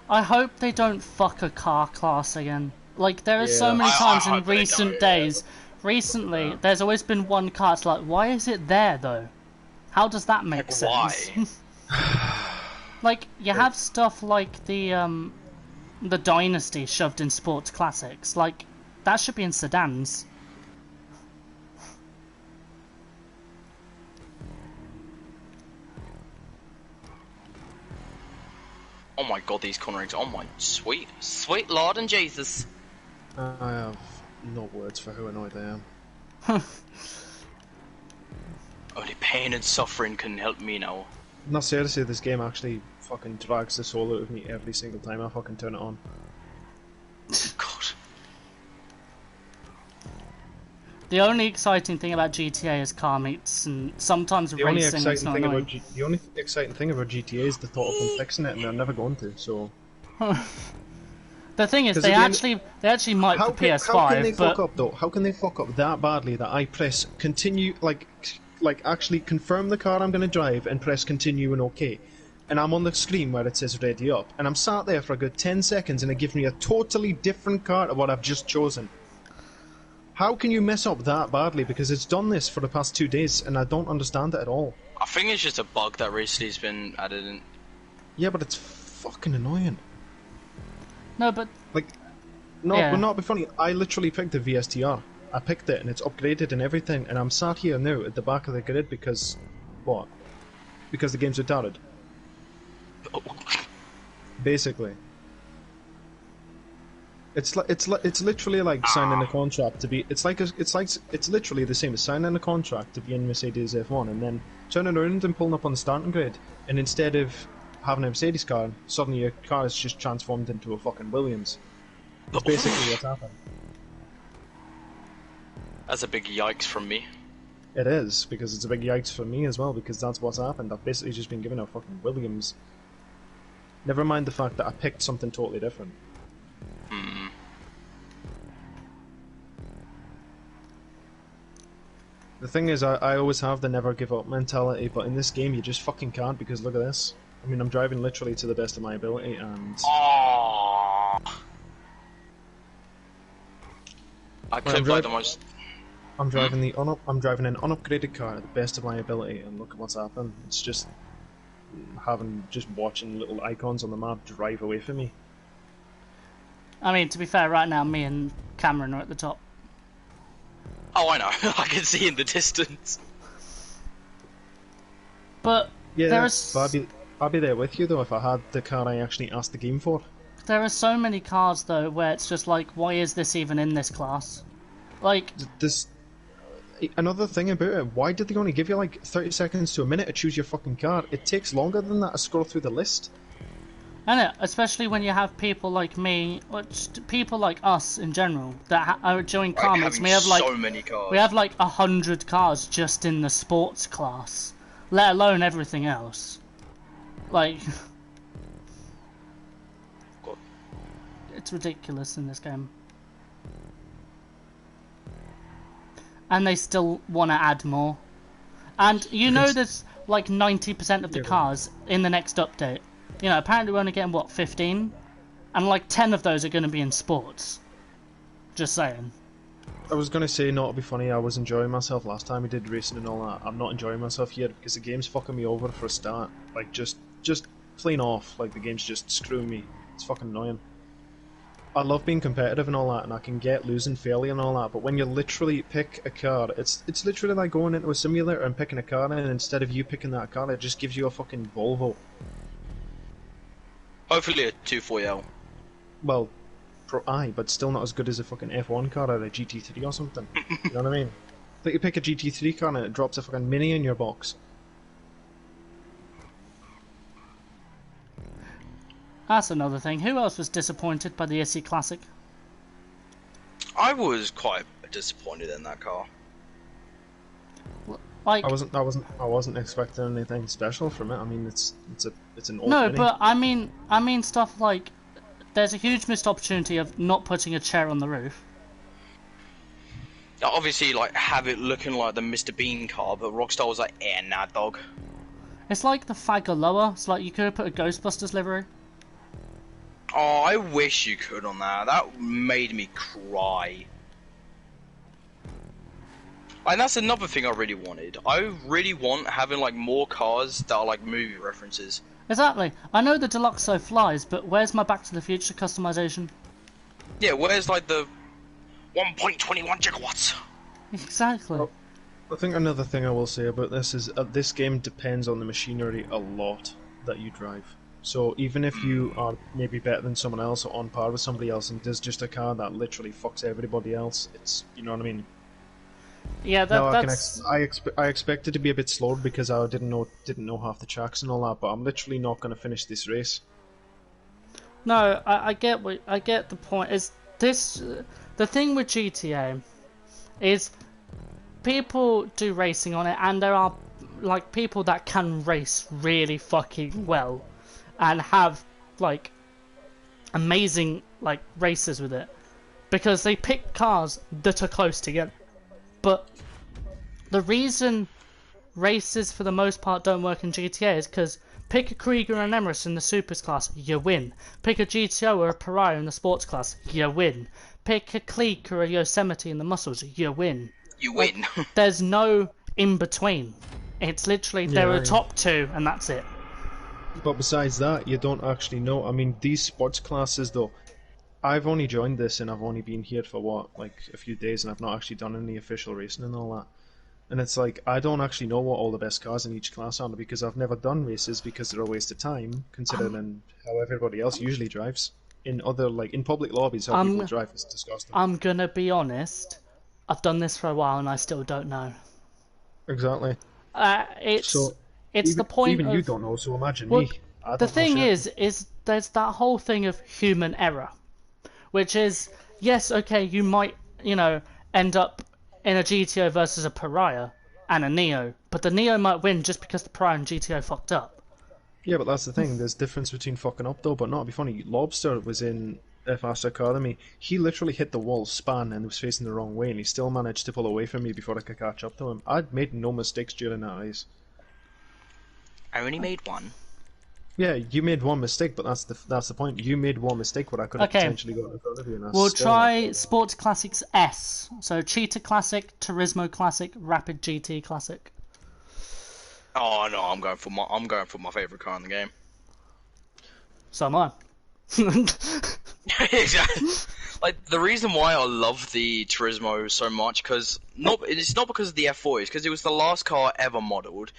I hope they don't fuck a car class again. Like, there are so Yeah. many I times in hope they recent don't. days, recently, there's always been one car, it's like, why is it there, though? How does that make sense? Why? Like, you have stuff like the Dynasty shoved in sports classics. Like, that should be in sedans. Oh my god, these cornerings. Oh my sweet Lord and Jesus. I have no words for how annoyed I am. Only pain and suffering can help me now. No, seriously, this game actually fucking drags the soul out of me every single time I fucking turn it on. God. The only exciting thing about GTA is car meets, and sometimes The only racing is exciting not thing annoying. about the only exciting thing about GTA is the thought of them fixing it, and they're never going to. So The thing is, 'Cause they at the end- actually might for how can they PS5, but fuck up though? How can they fuck up that badly that I press continue, like actually confirm the car I'm going to drive and press continue and OK, and I'm on the screen where it says ready up, and I'm sat there for a good 10 seconds and it gives me a totally different car to what I've just chosen. How can you mess up that badly? Because it's done this for the past 2 days and I don't understand it at all. I think it's just a bug that recently has been added in. Yeah, but it's fucking annoying. no, but Like, no, Yeah. but not be funny. I literally picked the VSTR. I picked it and it's upgraded and everything, and I'm sat here now at the back of the grid because what? Because the game's retarded. Oh. Basically. It's literally like signing a contract to be. It's literally the same as signing a contract to be in Mercedes F1 and then turning around and pulling up on the starting grid, and instead of having a Mercedes car, suddenly your car is just transformed into a fucking Williams. That's basically what's happened. That's a big yikes from me. It is, because it's a big yikes for me as well, because that's what's happened. I've basically just been given a fucking Williams. Never mind the fact that I picked something totally different. Hmm. The thing is, I always have the never give up mentality, but in this game you just fucking can't, because look at this. I mean, I'm driving literally to the best of my ability, and... Oh. I could buy the most... I'm driving I'm driving an unupgraded car at the best of my ability, and look at what's happened. It's just watching little icons on the map drive away from me. I mean, to be fair, right now me and Cameron are at the top. Oh, I know. I can see in the distance. But Yeah, there's... I'd be there with you though if I had the car I actually asked the game for. There are so many cars though where it's just like, why is this even in this class? Like... Another thing about it, why did they only give you like 30 seconds to a minute to choose your fucking car? It takes longer than that to scroll through the list. I know, especially when you have people like me, or just people like us in general, that are joining car meets. We have like so many cars. we have like 100 cars just in the sports class, let alone everything else. Like, God. It's ridiculous in this game. And they still want to add more. And you know there's like 90% of the cars in the next update. You know, apparently we're only getting, what, 15? And like 10 of those are going to be in sports. Just saying. I was going to say, not to be funny, I was enjoying myself last time we did racing and all that. I'm not enjoying myself here because the game's fucking me over for a start. Like, just plain off. Like, the game's just screwing me. It's fucking annoying. I love being competitive and all that, and I can get losing fairly and all that, but when you literally pick a car, it's literally like going into a simulator and picking a car, and instead of you picking that car, it just gives you a fucking Volvo. Hopefully a 240L. Well, aye, but still not as good as a fucking F1 car or a GT3 or something. You know what I mean? Like you pick a GT3 car and it drops a fucking Mini in your box. That's another thing. Who else was disappointed by the SE Classic? I was quite disappointed in that car. Like, I wasn't expecting anything special from it. I mean, it's an old no, Mini. but I mean stuff like there's a huge missed opportunity of not putting a chair on the roof. Obviously, like, have it looking like the Mr. Bean car, but Rockstar was like, nah, dog. It's like the Fagaloa. It's like you could have put a Ghostbusters livery. Oh, I wish you could on that. That made me cry. And that's another thing I really wanted. I really want having like more cars that are like movie references. Exactly. I know the Deluxo flies, but where's my Back to the Future customization? Yeah, where's like the 1.21 gigawatts? Exactly. Well, I think another thing I will say about this is this game depends on the machinery a lot that you drive. So even if you are maybe better than someone else or on par with somebody else, and there's just a car that literally fucks everybody else, it's, you know what I mean? Yeah, that's... I expected to be a bit slower because I didn't know half the tracks and all that, but I'm literally not going to finish this race. No, I get the point. Is this the thing with GTA? Is people do racing on it, and there are like people that can race really fucking well, and have like amazing like races with it, because they pick cars that are close together. But the reason races for the most part don't work in GTA is because pick a Krieger and Emirates in the Supers class, you win. Pick a GTO or a Pariah in the Sports class, you win. Pick a Clique or a Yosemite in the Muscles, you win. You win. Like, there's no in between. It's literally there are top two and that's it. But besides that, you don't actually know. I mean, these sports classes though, I've only joined this and I've only been here for what, like a few days, and I've not actually done any official racing and all that. And it's like, I don't actually know what all the best cars in each class are because I've never done races because they're a waste of time, considering how everybody else usually drives. in other, like, in public lobbies, how people drive is disgusting. I'm gonna be honest. I've done this for a while and I still don't know. Exactly. It's So the point even you of don't know, so imagine well, me. I the don't know thing shit. is there's that whole thing of human error, which is yes, okay, you might end up in a GTO versus a Pariah and a Neo, but the Neo might win just because the Pariah and GTO fucked up. Yeah, but that's the thing. There's difference between fucking up though, but not to be funny. Lobster was in Fast Academy. He literally hit the wall span and was facing the wrong way, and he still managed to pull away from me before I could catch up to him. I'd made no mistakes during that race. I only made one. Yeah, you made one mistake, but that's the point. You made one mistake where I could have Okay. potentially got in front of you. And We'll try Sports Classics S. So Cheetah Classic, Turismo Classic, Rapid GT Classic. Oh no, I'm going for my favorite car in the game. So am I. Exactly. Like the reason why I love the Turismo so much, it's not because of the F4, it's because it was the last car ever modelled.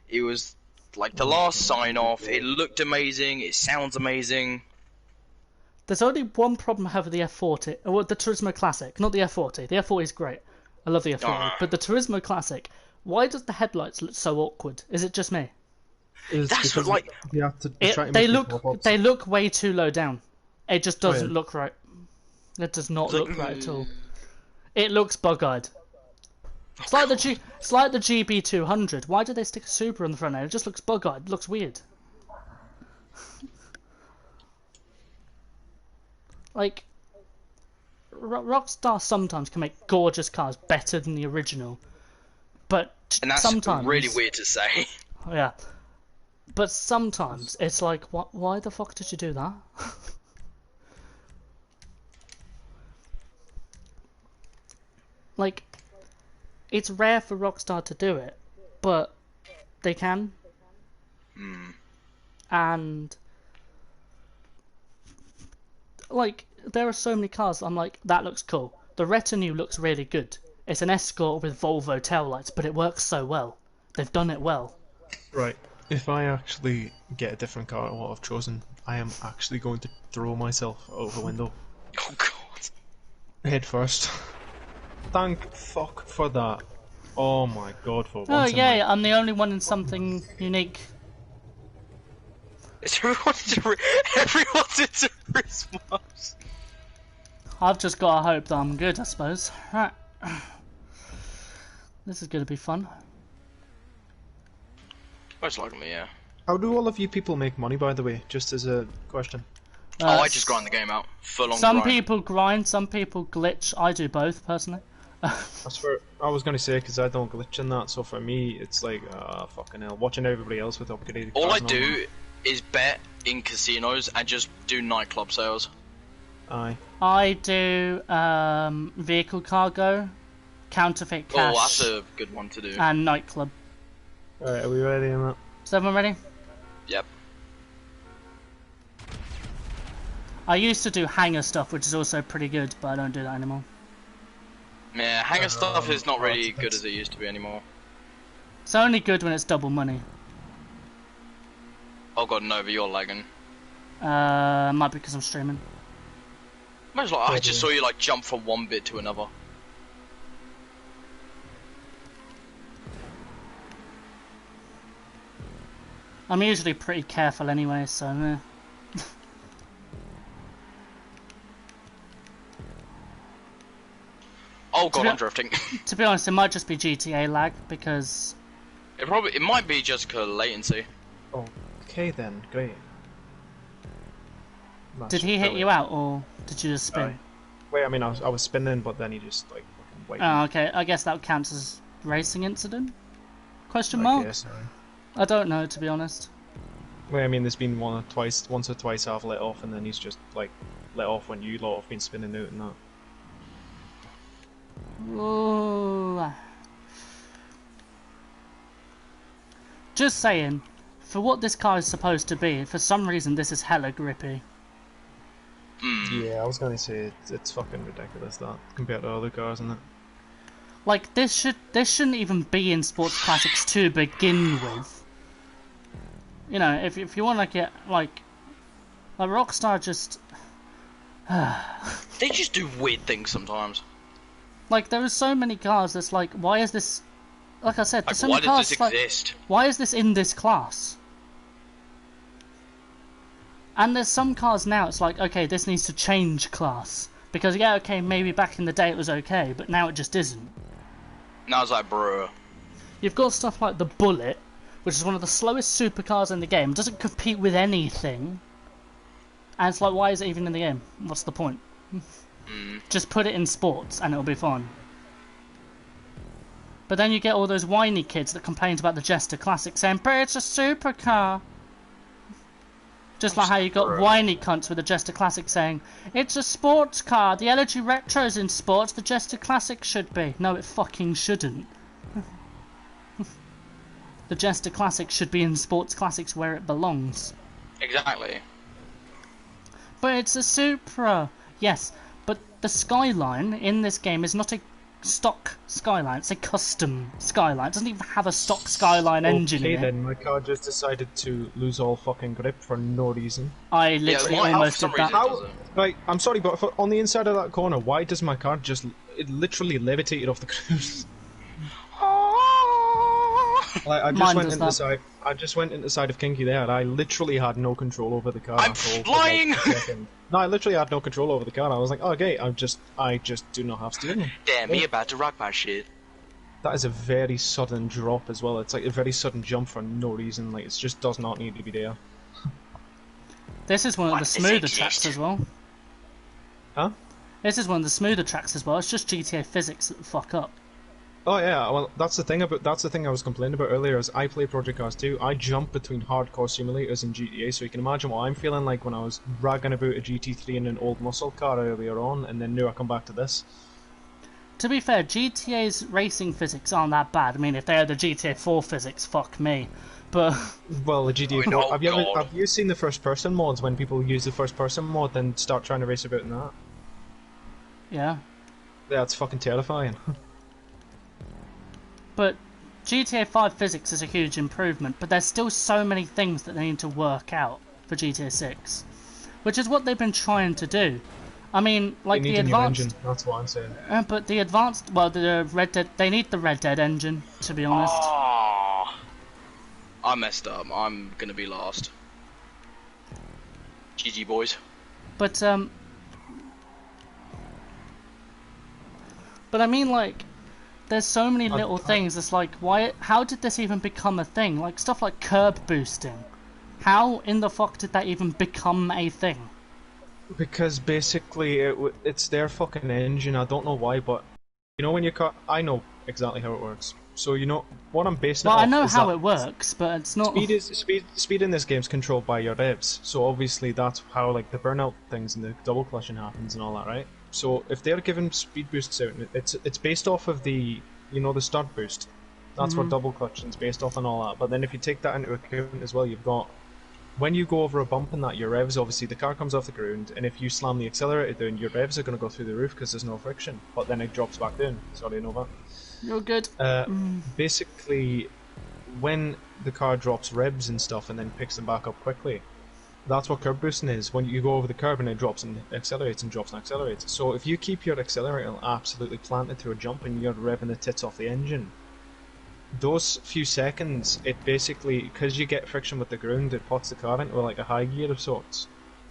It was like the last sign off. It looked amazing. It sounds amazing. There's only one problem I have with the F40. Well, the Turismo Classic, not the F40. The F40 is great. I love the F40. But the Turismo Classic, why does the headlights look so awkward? Is it just me? That's what, like they look way too low down. It just doesn't look right. It does not look right at all. It looks bug-eyed. It's like the GB200. Why did they stick a Super on the front end? It just looks bug-eyed. It looks weird. Like, Rockstar sometimes can make gorgeous cars better than the original, but and that's sometimes really weird to say. Yeah, but sometimes it's like, why the fuck did you do that? Like, it's rare for Rockstar to do it, but they can. And like, there are so many cars I'm like, that looks cool. The Retinue looks really good. It's an Escort with Volvo taillights, but it works so well. They've done it well. Right. If I actually get a different car than what I've chosen, I am actually going to throw myself out of the window. Oh god. Head first. Thank fuck for that. Oh my god, for once. Oh yeah, I'm the only one in something unique. Everyone's into Christmas. I've just got to hope that I'm good, I suppose. Right. This is going to be fun. Most likely, yeah. How do all of you people make money, by the way? Just as a question. I just grind the game out. Full on Some grind. people grind, some people glitch. I do both, personally. I was going to say, because I don't glitch in that, so for me, it's like, fucking hell. Watching everybody else with upgraded All cars I and do is bet in casinos and just do nightclub sales. Aye. I do vehicle cargo, counterfeit cash, Oh, that's a good one to do. and nightclub. Alright, are we ready on that? Is everyone ready? Yep. I used to do hangar stuff, which is also pretty good, but I don't do that anymore. Yeah, hangar stuff is not really good as it used to be anymore. It's only good when it's double money. Oh god, Nova, you're lagging. Might be because I'm streaming. Most like I just saw you like jump from one bit to another. I'm usually pretty careful anyway, so Oh god, I'm drifting. to be honest, it might just be GTA lag, because... It might be just cause latency. Okay then, great. Did he hit you out, or did you just spin? Aye. Wait, I mean, I was spinning, but then he just, like, fucking waited. Oh, okay, I guess that counts as racing incident? Question I mark? guess, I don't know, to be honest. Wait, I mean, there's been once or twice I've let off, and then he's just, like, let off when you lot have been spinning out and that. Ooh. Just saying, for what this car is supposed to be, for some reason this is hella grippy. Yeah, I was gonna say it's fucking ridiculous that compared to other cars and that. Like, this shouldn't even be in Sports Classics to begin with. You know, if you want to get like Rockstar just They just do weird things sometimes. Like, there are so many cars that's like, why is this... Like I said, there's so Why many does cars this like, exist? why is this in this class? And there's some cars now, it's like, okay, this needs to change class. Because, yeah, okay, maybe back in the day it was okay, but now it just isn't. Now it's like, bruh. You've got stuff like the Bullet, which is one of the slowest supercars in the game, doesn't compete with anything. And it's like, why is it even in the game? What's the point? Just put it in sports and it'll be fun. But then you get all those whiny kids that complain about the Jester Classic saying, but it's a supercar. Just like how you got whiny cunts with the Jester Classic saying, it's a sports car, the Elegy Retro's in sports, the Jester Classic should be. No, it fucking shouldn't. The Jester Classic should be in sports classics where it belongs. Exactly. But it's a Supra. Yes, but the Skyline in this game is not a stock Skyline, it's a custom Skyline. It doesn't even have a stock Skyline engine in it. Okay then, my car just decided to lose all fucking grip for no reason. I literally almost did that. Right, I'm sorry, but on the inside of that corner, why does my car just... It literally levitated off the ground. I just went into the side of Kinky there, and I literally had no control over the car. I'm flying! No, I literally had no control over the car. I was like, oh, okay, I just do not have steering. Damn, me about to rock my shit. That is a very sudden drop as well. It's like a very sudden jump for no reason. Like, it just does not need to be there. This is one of the smoother tracks as well. Huh? This is one of the smoother tracks as well. It's just GTA physics that fuck up. Oh yeah, well that's the thing I was complaining about earlier. Is I play Project Cars 2. I jump between hardcore simulators and GTA, so you can imagine what I'm feeling like when I was bragging about a GT3 in an old muscle car earlier on, and then now I come back to this. To be fair, GTA's racing physics aren't that bad. I mean, if they had the GTA 4 physics, fuck me. But well, the GTA 4. Have you seen the first-person mods when people use the first-person mod and start trying to race about in that? Yeah. Yeah, it's fucking terrifying. But GTA 5 physics is a huge improvement, but there's still so many things that they need to work out for GTA 6, which is what they've been trying to do. I mean, like the advanced engine, that's what I'm saying. But the advanced, well, the Red Dead, they need the Red Dead engine, to be honest. Oh, I messed up. I'm gonna be last. GG boys. But I mean, like, there's so many little things. It's like, why? How did this even become a thing? Like stuff like curb boosting. How in the fuck did that even become a thing? Because basically, it's their fucking engine. I don't know why, but you know when you car, I know exactly how it works. So you know what I'm basing it off. Well, I know how it works, but it's not. Speed in this game is controlled by your revs. So obviously that's how like the burnout things and the double clutching happens and all that, right? So if they're giving speed boosts out, it's based off of the the start boost. That's what double clutching's based off and all that. But then if you take that into account as well, you've got when you go over a bump and that, your revs obviously the car comes off the ground, and if you slam the accelerator down, your revs are going to go through the roof because there's no friction. But then it drops back down. Sorry, Nova. You're good. Basically, when the car drops revs and stuff and then picks them back up quickly. That's what curb boosting is. When you go over the curb and it drops and accelerates and drops and accelerates. So if you keep your accelerator absolutely planted through a jump and you're revving the tits off the engine, those few seconds, it basically, because you get friction with the ground, it puts the car into like a high gear of sorts.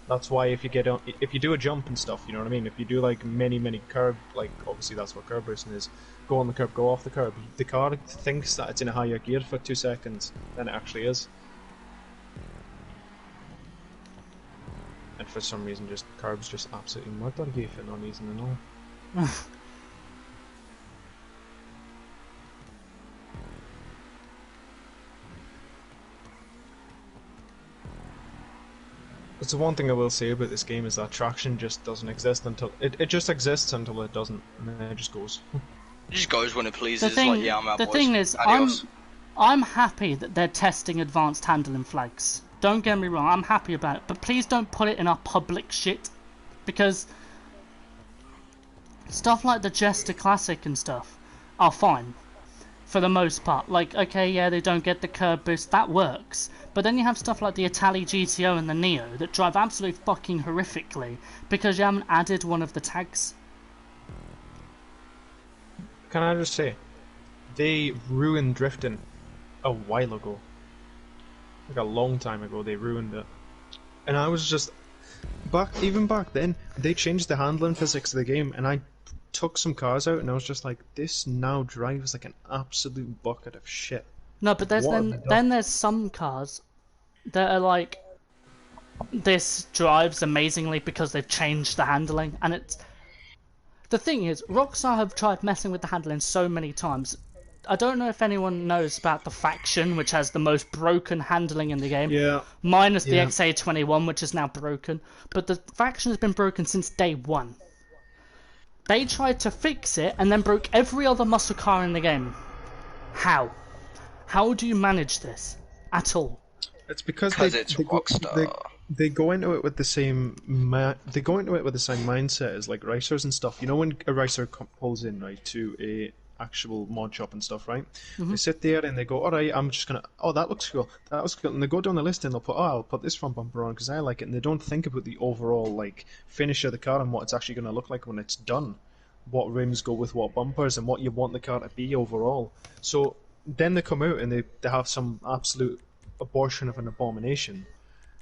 That's why if you get on, if you do a jump and stuff, you know what I mean. If you do like many curb, like obviously that's what curb boosting is. Go on the curb, go off the curb. The car thinks that it's in a higher gear for 2 seconds than it actually is. And for some reason, just curbs just absolutely murder you for no reason at all. It's the one thing I will say about this game is that traction just doesn't exist until it just exists until it doesn't, and then it just goes. It just goes when it pleases. The thing, like, yeah, I'm out, the boys. thing is, Adios. I'm happy that they're testing advanced handling flags. Don't get me wrong, I'm happy about it, but please don't put it in our public shit, because stuff like the Jester Classic and stuff are fine. for the most part. Like, okay, yeah, they don't get the curb boost, that works. But then you have stuff like the Itali GTO and the Neo that drive absolutely fucking horrifically because you haven't added one of the tags. Can I just say, they ruined drifting a while ago. Like a long time ago, they ruined it. And I was just even back then, they changed the handling physics of the game, and I took some cars out, and I was just like, this now drives like an absolute bucket of shit. No, but then there's some cars that are like, this drives amazingly because they've changed the handling, and it's... The thing is, Rockstar have tried messing with the handling so many times. I don't know if anyone knows about the faction, which has the most broken handling in the game. Yeah. Minus the XA21, which is now broken. But the faction has been broken since day one. They tried to fix it and then broke every other muscle car in the game. How? How do you manage this? At all? It's because it's Rockstar. They go into it with the same mindset as like racers and stuff. You know, when a racer pulls in right to a actual mod shop and stuff, right? They sit there and they go, all right, I'm just gonna, oh, that looks cool, that looks cool, and they go down the list and they'll put, oh, I'll put this front bumper on because I like it, and they don't think about the overall like finish of the car and what it's actually gonna look like when it's done, what rims go with what bumpers and what you want the car to be overall. So then they come out and they have some absolute abortion of an abomination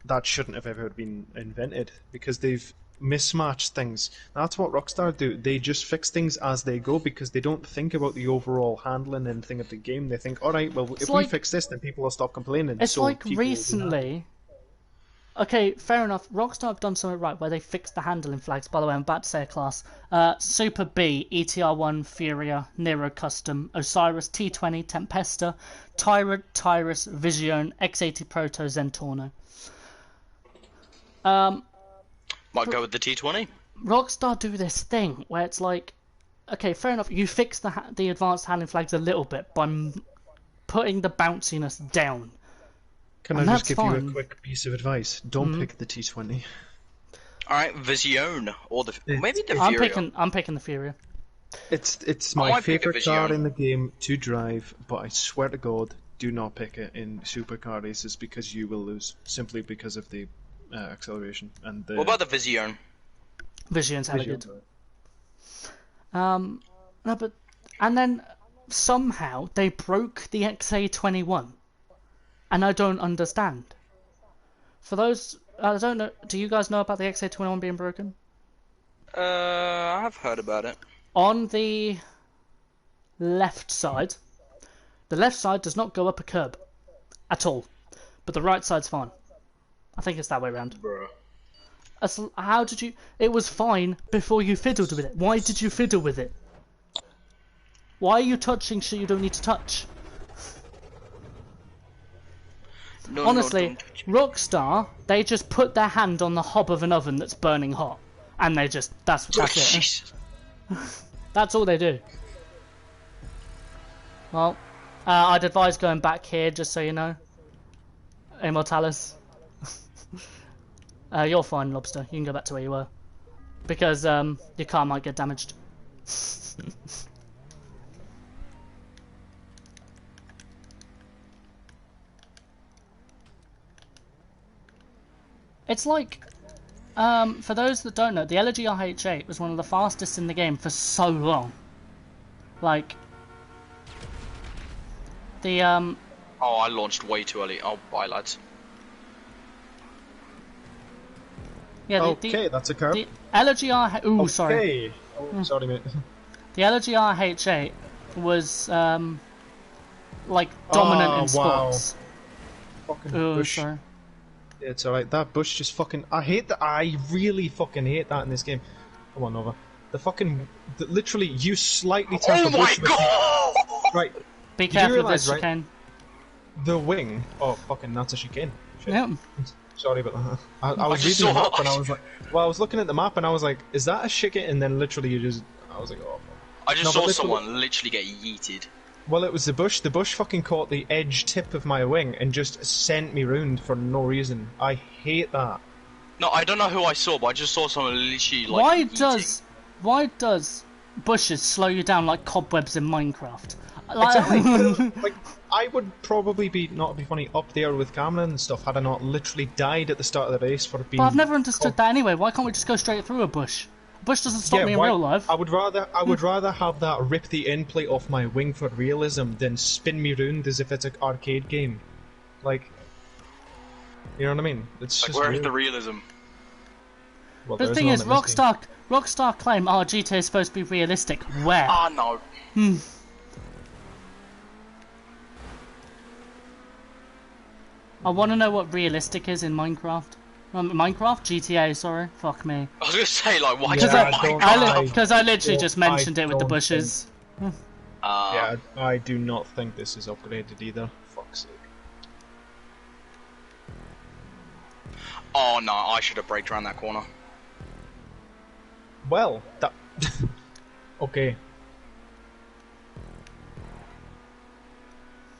that shouldn't have ever been invented because they've mismatch things. That's what Rockstar do. They just fix things as they go because they don't think about the overall handling and thing of the game. They think, alright, well, if we fix this, then people will stop complaining. It's so like recently... Okay, fair enough. Rockstar have done something right where they fixed the handling flags. By the way, I'm about to say a class. Super B, ETR1, Furia, Nero Custom, Osiris, T20, Tempesta, Tyrant, Tyrus, Vision, X80 Proto, Zentorno. Might go with the T20. Rockstar do this thing where it's like, okay, fair enough, you fix the advanced handling flags a little bit by putting the bounciness down. Can I just give you a quick piece of advice? Don't pick the T20. Alright, Vision, or maybe the Furia. I'm picking the Furia. It's my favourite car in the game to drive, but I swear to God, do not pick it in supercar races because you will lose, simply because of the acceleration and the... What about the Vision? Vision's hella good. No, but... And then, somehow, they broke the XA21. And I don't understand. For those... I don't know... Do you guys know about the XA21 being broken? I've heard about it. On the left side, the left side does not go up a curb. At all. But the right side's fine. I think it's that way around. Bruh. How did you... It was fine before you fiddled with it. Why did you fiddle with it? Why are you touching shit you don't need to touch? No, honestly, Rockstar, they just put their hand on the hob of an oven that's burning hot. And they just... That's it. That's all they do. Well, I'd advise going back here, just so you know. Immortalis. You're fine, Lobster. You can go back to where you were. Because your car might get damaged. It's like, for those that don't know, the LG RH8 was one of the fastest in the game for so long. Like, the Oh, I launched way too early. Oh, bye, lads. Yeah, okay, that's a curve. The LG RH... Ooh, okay. sorry. Oh, sorry, mate. The LG RH8 was, like, dominant in sports. Fucking Ooh, bush. sorry. Yeah, it's alright. That bush just fucking... I hate that. I really fucking hate that in this game. Come on, Nova. Literally, you slightly tap the bush. Oh my god! Right. Be careful of this right? chicane. The wing... Oh, fucking, that's a chicane. Shit. Yep. Sorry about that. I was reading the map and I was like... Well, I was looking at the map and I was like, is that a chicane? And then literally you just... I was like, oh... I just saw someone literally get yeeted. Well, it was the bush. The bush fucking caught the edge tip of my wing and just sent me round for no reason. I hate that. No, I don't know who I saw, but I just saw someone literally like Why does bushes slow you down like cobwebs in Minecraft? Exactly. Like, I would probably be, not to be funny, up there with Cameron and stuff had I not literally died at the start of the race for being... But I've never understood that anyway. Why can't we just go straight through a bush? A bush doesn't stop me in real life. I would rather have that rip the end plate off my wing for realism than spin me round as if it's an arcade game. Like, you know what I mean? It's like, just where's weird. the realism? Well, But the there thing is, none in this game. Rockstar claim, oh, GTA is supposed to be realistic. Where? Ah, no. I want to know what realistic is in Minecraft. Minecraft? GTA, sorry. Fuck me. I was gonna say, like, why Yeah, does it Because I literally just I mentioned it with the don't bushes. Yeah, I do not think this is upgraded either. Fuck's sake. Oh no, I should have braked around that corner. Well, that... okay.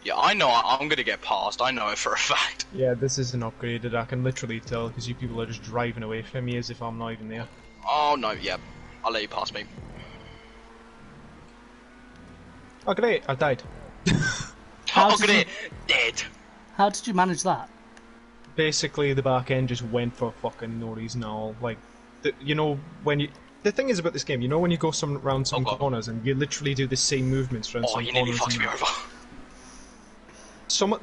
Yeah, I know I'm gonna get past. I know it for a fact. Yeah, this isn't upgraded, I can literally tell, because you people are just driving away from me as if I'm not even there. Oh no, yeah. I'll let you pass me. Oh great, I died. How Oh, did great. Dead. How did you manage that? Basically, the back end just went for fucking no reason at all. Like, you know, when you... The thing is about this game, you know when you go around some God. corners and you literally do the same movements around Oh, some you nearly corners. fucked me over.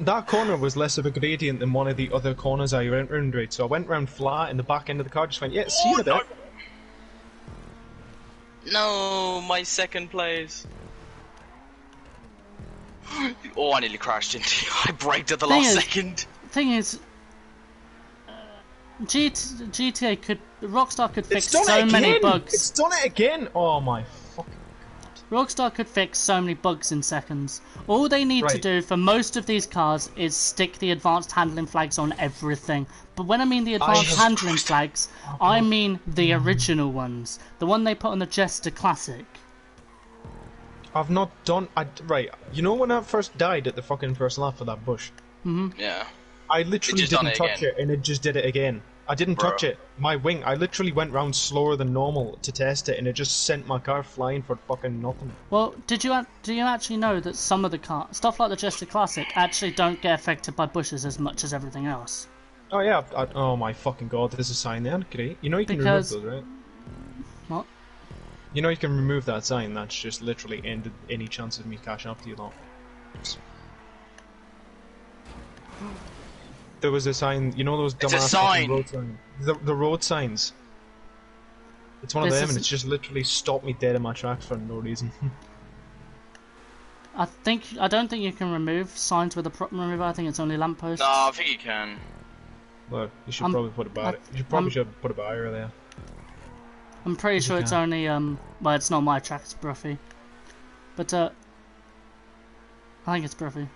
That corner was less of a gradient than one of the other corners I went round, right? So I went round flat and the back end of the car just went, yeah, see you in a bit. No, my second place. Oh, I nearly crashed into you. I braked at the last second. Thing is, GTA could... Rockstar could fix It's done so it many again! bugs. It's done it again! Oh my fucking... Rockstar could fix so many bugs in seconds. All they need to Right. do for most of these cars is stick the advanced handling flags on everything. But when I mean the advanced handling flags, I mean the original ones. The one they put on the Jester Classic. I've not done... right, you know when I first died at the fucking first lap of that bush? Yeah. I literally just done didn't it touch again. it and it just did it again. I didn't Bro. touch it. My wing, I literally went round slower than normal to test it and it just sent my car flying for fucking nothing. Well, do you actually know that some of the stuff like the Jester Classic actually don't get affected by bushes as much as everything else? Oh yeah, oh my fucking god, there's a sign there, great. You know you can Because- remove those, right? What? You know you can remove that sign, that's just literally ended any chance of me catching up to you lot. There was a sign, you know those It's a dumbass sign. fucking road signs? The road signs. It's one of This them is- and it's just literally stopped me dead in my tracks for no reason. I don't think you can remove signs with a proper remover. I think it's only lampposts. No, I think you can. Well, you should I'm- probably put a barrier. You should put a barrier there. I'm pretty sure it's only well, it's not my track, it's Bruffy. But I think it's Bruffy.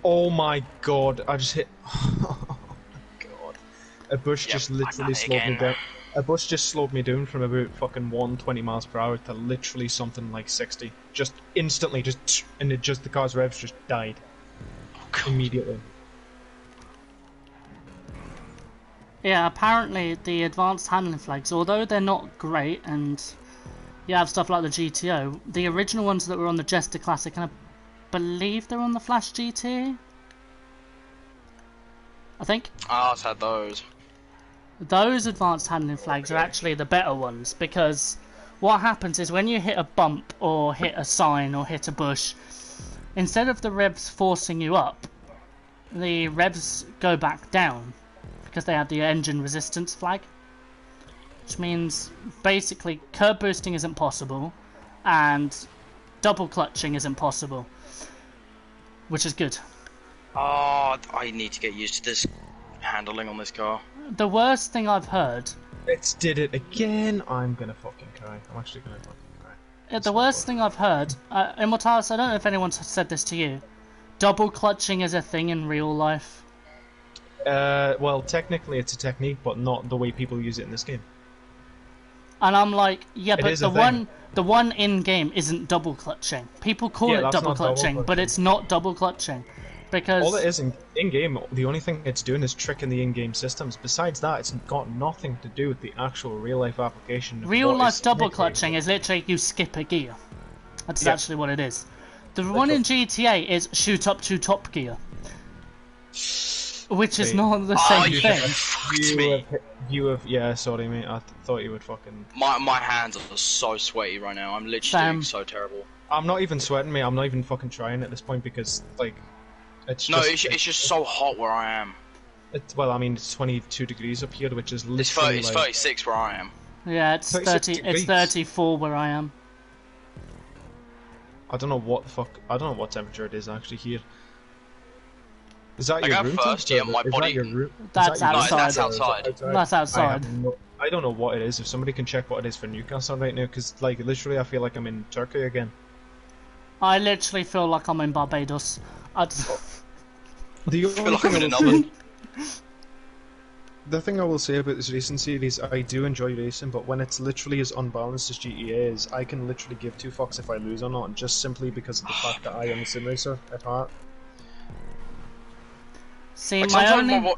Oh my god! I just hit. Oh my god! A bush Yep, just I've literally done it slowed me again. down. A bush just slowed me down from about fucking 120 miles per hour to literally something like 60. Just instantly, and the car's revs just died immediately. Yeah, apparently the advanced handling flags, although they're not great, and you have stuff like the GTO, the original ones that were on the Jester Classic, and I believe they're on the Flash GT. I think. Ah, I've had those. Those advanced handling flags are actually the better ones, because what happens is when you hit a bump or hit a sign or hit a bush, instead of the revs forcing you up, the revs go back down because they have the engine resistance flag, which means basically curb boosting isn't possible and double clutching isn't possible, which is good. Oh, I need to get used to this handling on this car. The worst thing I've heard, Let's did it again. I'm gonna fucking cry. I'm actually gonna fucking cry. the worst thing I've heard, Immortalis, I don't know if anyone's said this to you, double clutching is a thing in real life. Well, technically it's a technique, but not the way people use it in this game. And I'm like, yeah, It but is a thing. the one in game isn't double clutching. People call Yeah, it that's double not double clutching, but clutching. it's not double clutching because All it is in game, the only thing it's doing is tricking the in-game systems. Besides that, it's got nothing to do with the actual real-life application. of real what life is double technically- clutching is literally you skip a gear. That's Yeah. actually what it is. The one in GTA is shoot up to Top Gear, which is Wait. not the same you thing. fucked me. Yeah, sorry, mate. I thought you would fucking. My hands are so sweaty right now. I'm literally Sam. doing so terrible. I'm not even sweating, mate. I'm not even fucking trying at this point because, like, it's No, just. it's just so hot where I am. Well, I mean, it's 22 degrees up here, which is It's literally 36 where I am. Yeah, it's 36 30. It's degrees. 34 where I am. I don't know what the fuck. I don't know what temperature it is actually here. Is that Like, your at room first, temperature? yeah, my Is body- that your room? That's outside. No, that's outside. That's outside. I don't know what it is. If somebody can check what it is for Newcastle right now, because like literally, I feel like I'm in Turkey again. I literally feel like I'm in Barbados. The I feel like I'm in an oven. The thing I will say about this racing series, I do enjoy racing, but when it's literally as unbalanced as GTA is, I can literally give two fucks if I lose or not, just simply because of the fact that I am a sim racer at heart. See, Like, my sometimes only.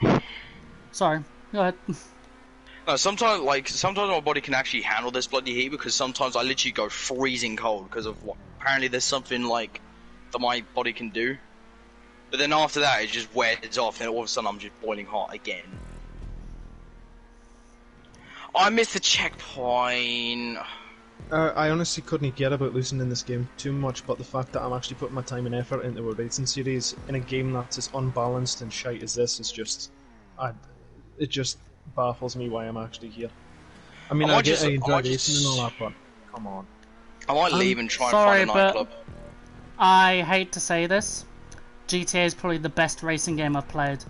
my Sorry, go ahead. No, sometimes my body can actually handle this bloody heat because sometimes I literally go freezing cold because of what apparently there's something like that my body can do. But then after that it just wears off and all of a sudden I'm just boiling hot again. I missed the checkpoint. I honestly couldn't get about losing in this game too much, but the fact that I'm actually putting my time and effort into a racing series in a game that's as unbalanced and shite as this is just, it just baffles me why I'm actually here. I mean, I enjoy racing and all that, but come on. I might leave and try sorry, and find a but- nightclub. I hate to say this, GTA is probably the best racing game I've played.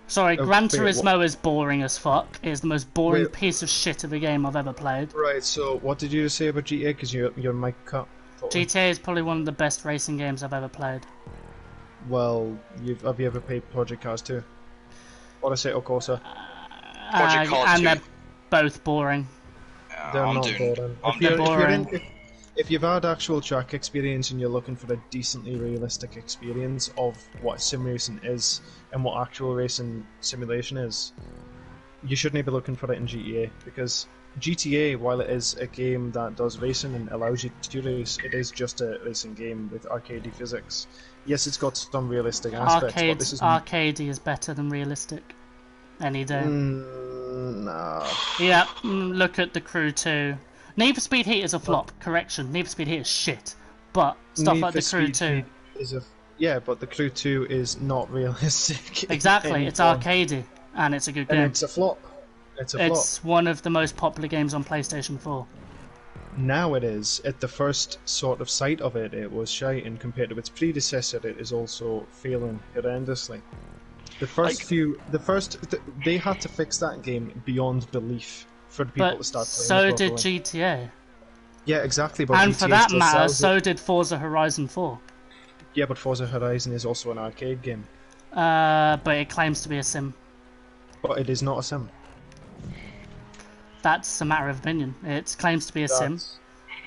Sorry, Gran wait, Turismo is boring as fuck. It is the most boring Wait. piece of shit of a game I've ever played. Right, so what did you say about GTA? Because your mic cut. Totally. GTA is probably one of the best racing games I've ever played. Well, have you ever played Project Cars 2? Or Assetto Corsa? Project Cars and 2. they're both boring. They're I'm not doing. boring. I'm If you're, doing. if, you're boring. if you've had actual track experience and you're looking for a decently realistic experience of what sim racing is and what actual racing simulation is, you shouldn't be looking for it in GTA, because GTA, while it is a game that does racing and allows you to race, it is just a racing game with arcadey physics. Yes, it's got some realistic aspects, but this is Arcadey is better than realistic. Any day. nah. Yeah, look at the Crew 2. Need for Speed Heat is a flop. Correction, Need for Speed Heat is shit. But stuff Need like for the Crew Speed 2. Heat is yeah, but the Crew 2 is not realistic. Exactly, it's anymore. arcadey. And it's a good And game. it's a flop. It's a flop. It's one of the most popular games on PlayStation 4. Now it is. At the first sort of sight of it, it was shite, and compared to its predecessor, it is also failing horrendously. They had to fix that game beyond belief for the people But to start playing so it did properly. GTA. Yeah, exactly. But And GTA for that still matter, sells it. so did Forza Horizon 4. Yeah, but Forza Horizon is also an arcade game, But it claims to be a sim. but it is not a sim. That's a matter of opinion. It claims to be a sim. That's-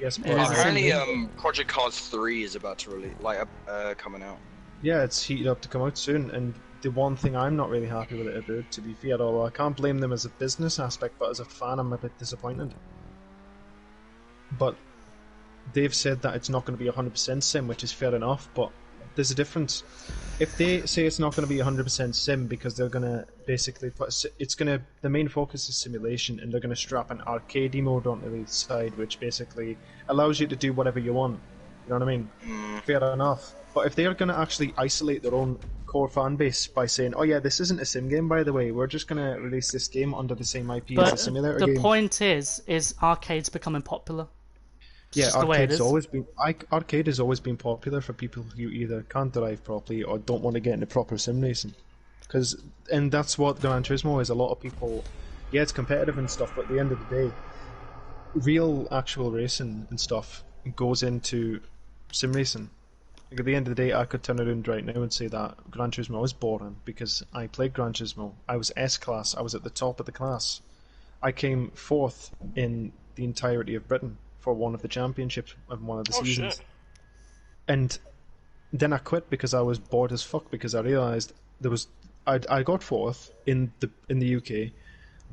Yes, It but is a sim. Apparently, Project Cars 3 is about to release, coming out. yeah, it's heated up to come out soon, and the one thing I'm not really happy with it about, to be fair, although I can't blame them as a business aspect, but as a fan I'm a bit disappointed. But they've said that it's not going to be 100% sim, which is fair enough, but there's a difference. If they say it's not going to be 100% sim because they're going to basically the main focus is simulation, and they're going to strap an arcade mode onto the side, which basically allows you to do whatever you want. You know what I mean? Fair enough. But if they're going to actually isolate their own core fan base by saying, oh yeah, this isn't a sim game, by the way, we're just going to release this game under the same IP as a But simulator the game. point is arcades becoming popular. It's Yeah, just the way it arcade is. arcade has always been popular for people who either can't drive properly or don't want to get into proper sim racing. And that's what Gran Turismo is. A lot of people, yeah, it's competitive and stuff, but at the end of the day, real actual racing and stuff goes into sim racing. Like, at the end of the day, I could turn around right now and say that Gran Turismo is boring because I played Gran Turismo. I was S-class. I was at the top of the class. I came fourth in the entirety of Britain for one of the championships of one of the seasons. Shit. And then I quit because I was bored as fuck, because I realised I got fourth in the UK,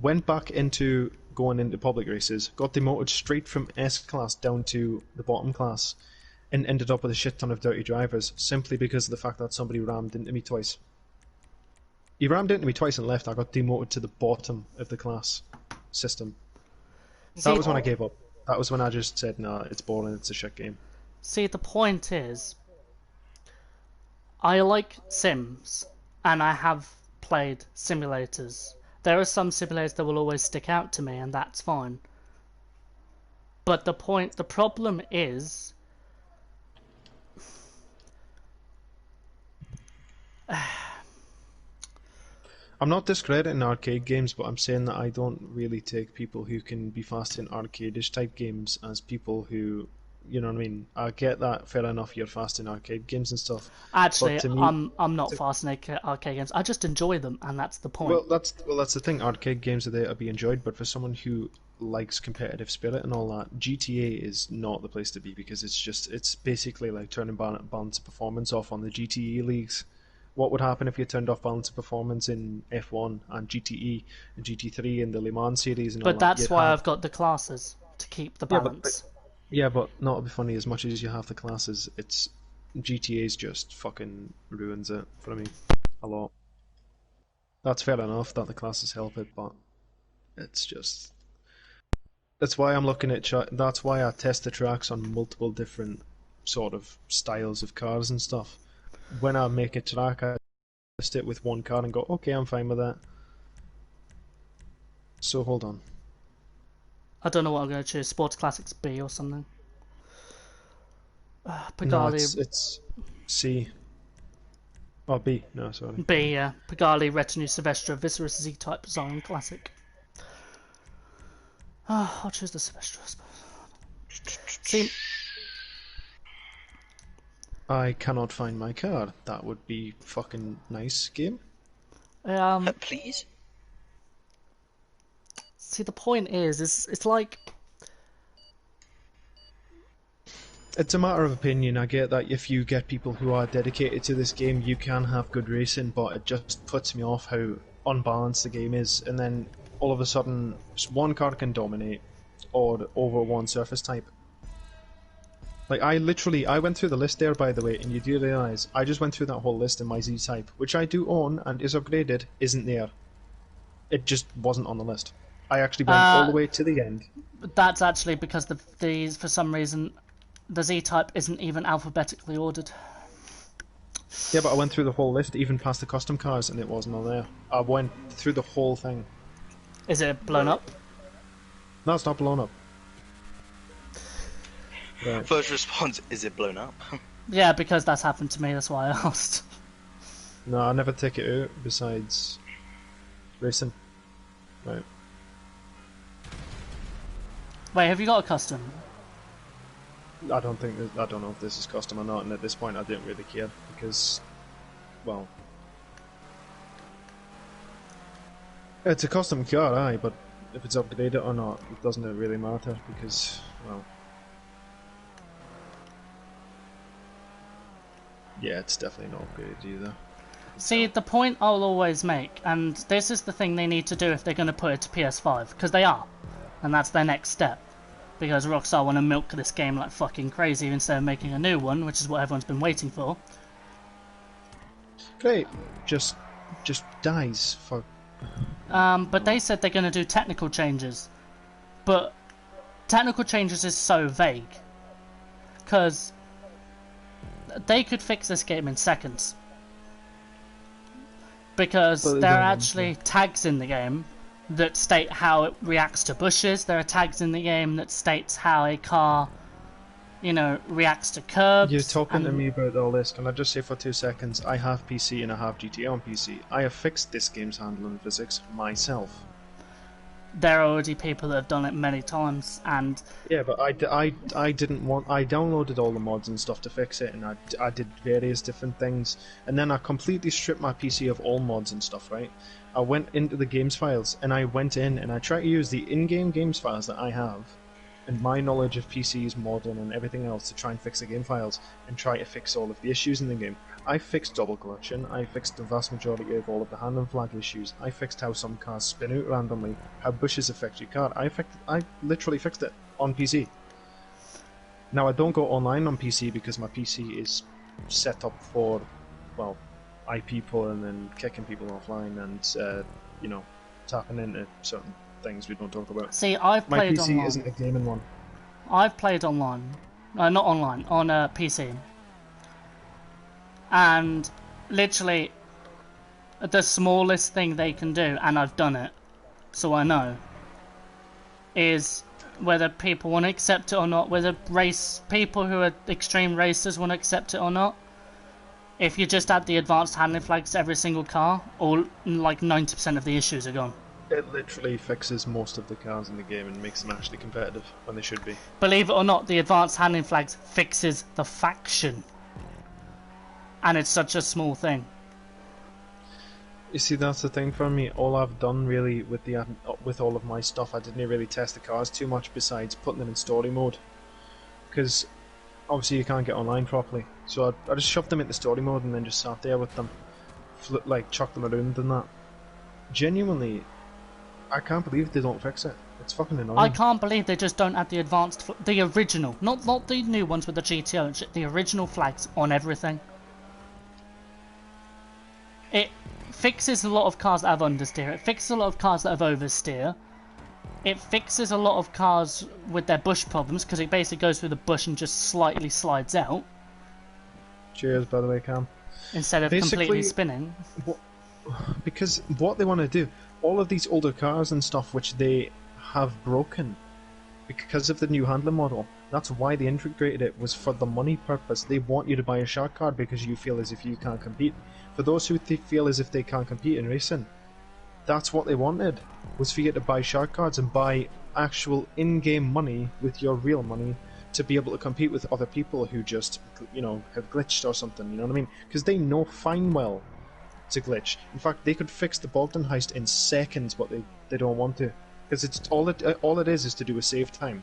went back into going into public races, got demoted straight from S class down to the bottom class, and ended up with a shit ton of dirty drivers simply because of the fact that somebody rammed into me twice. He rammed into me twice and left. I got demoted to the bottom of the class system. That was when I gave up. That was when I just said, nah, it's boring, it's a shit game. See, the point is, I like Sims, and I have played simulators. There are some simulators that will always stick out to me, and that's fine. But the problem is, I'm not discrediting arcade games, but I'm saying that I don't really take people who can be fast in arcade-ish type games as people who, you know what I mean? I get that, fair enough, you're fast in arcade games and stuff. actually, But to me, I'm not fast in arcade games. I just enjoy them, and that's the point. well, that's the thing. Arcade games are there to be enjoyed, but for someone who likes competitive spirit and all that, GTA is not the place to be because it's basically like turning balance of performance off on the GTE leagues. What would happen if you turned off balance of performance in F1 and GTE and GT3 and the Le Mans series and all that? But that's why I've got the classes, to keep the balance. Yeah, but not to be funny, as much as you have the classes, it's GTA's just fucking ruins it for me a lot. That's fair enough that the classes help it, but it's just... That's why I'm looking at... That's why I test the tracks on multiple different sort of styles of cars and stuff. When I make a track, I test it with one car and go, okay, I'm fine with that. So, hold on. I don't know what I'm going to choose. Sports Classics B or something. No, Pagani it's C. Oh, B. No, sorry. B, yeah. Pagani Retinue Silvestre Viscera Z-Type Zion Classic. I'll choose the Silvestre, I suppose. See, I cannot find my car. That would be fucking nice, game. Please? see, the point is it's like... It's a matter of opinion. I get that if you get people who are dedicated to this game, you can have good racing, but it just puts me off how unbalanced the game is, and then all of a sudden, one car can dominate, or over one surface type. Like, I went through the list there, by the way, and you do realise, I just went through that whole list in my Z-Type, which I do own and is upgraded, isn't there. It just wasn't on the list. I actually went all the way to the end. That's actually because these, for some reason, the Z-Type isn't even alphabetically ordered. Yeah, but I went through the whole list, even past the custom cars, and it wasn't on there. I went through the whole thing. Is it blown up? No, it's not blown up. Right. First response, is it blown up? Yeah, because that's happened to me, that's why I asked. No, I never take it out, besides racing. Right. Wait, have you got a custom? I don't know if this is custom or not, and at this point I don't really care, because, well... It's a custom car, aye, but if it's upgraded or not, it doesn't really matter, because, well... Yeah, it's definitely not upgraded either. See, the point I'll always make, and this is the thing they need to do if they're going to put it to PS5, because they are, and that's their next step. Because Rockstar want to milk this game like fucking crazy instead of making a new one, which is what everyone's been waiting for. Great, just dies for... But they said they're going to do technical changes. But technical changes is so vague. Because they could fix this game in seconds. Because there are actually tags in the game that state how it reacts to bushes. There are tags in the game that states how a car, you know, reacts to curbs. You're talking to me about all this. Can I just say for 2 seconds, I have PC and I have GTA on PC. I have fixed this game's handling physics myself. There are already people that have done it many times, and... Yeah, but I didn't want... I downloaded all the mods and stuff to fix it, and I did various different things, and then I completely stripped my PC of all mods and stuff, right? I went into the games files, and I went in, and I tried to use the in-game games files that I have, and my knowledge of PCs, modding, and everything else to try and fix the game files, and try to fix all of the issues in the game. I fixed double clutching, I fixed the vast majority of all of the hand and flag issues, I fixed how some cars spin out randomly, how bushes affect your car, I literally fixed it on PC. Now I don't go online on PC because my PC is set up for, well, IP pulling and kicking people offline and, you know, tapping into certain things we don't talk about. See, I've My played PC online. isn't a gaming one. I've played online. Not online, on a PC. And literally, the smallest thing they can do, and I've done it, so I know, is whether people want to accept it or not, whether people who are extreme racers want to accept it or not. If you just add the advanced handling flags to every single car, all like 90% of the issues are gone. It literally fixes most of the cars in the game and makes them actually competitive when they should be. Believe it or not, the advanced handling flags fixes the faction. And it's such a small thing. You see, that's the thing for me. All I've done really with all of my stuff, I didn't really test the cars too much besides putting them in story mode. Because obviously you can't get online properly. So I just shoved them into story mode and then just sat there with them. Like, chucked them around and that. Genuinely, I can't believe they don't fix it. It's fucking annoying. I can't believe they just don't add the the original, not the new ones with the GTO, the original flags on everything. It fixes a lot of cars that have understeer, it fixes a lot of cars that have oversteer, it fixes a lot of cars with their bush problems, because it basically goes through the bush and just slightly slides out. Cheers, by the way, Cam. Instead of completely spinning. Because what they want to do, all of these older cars and stuff which they have broken because of the new handling model, that's why they integrated it, was for the money purpose. They want you to buy a shark card because you feel as if you can't compete. For those who feel as if they can't compete in racing, that's what they wanted, was for you to buy shark cards and buy actual in-game money with your real money to be able to compete with other people who just, you know, have glitched or something, you know what I mean? Because they know fine well to glitch. In fact, they could fix the Bogdan heist in seconds, but they don't want to. Because it's all it is to do a save time.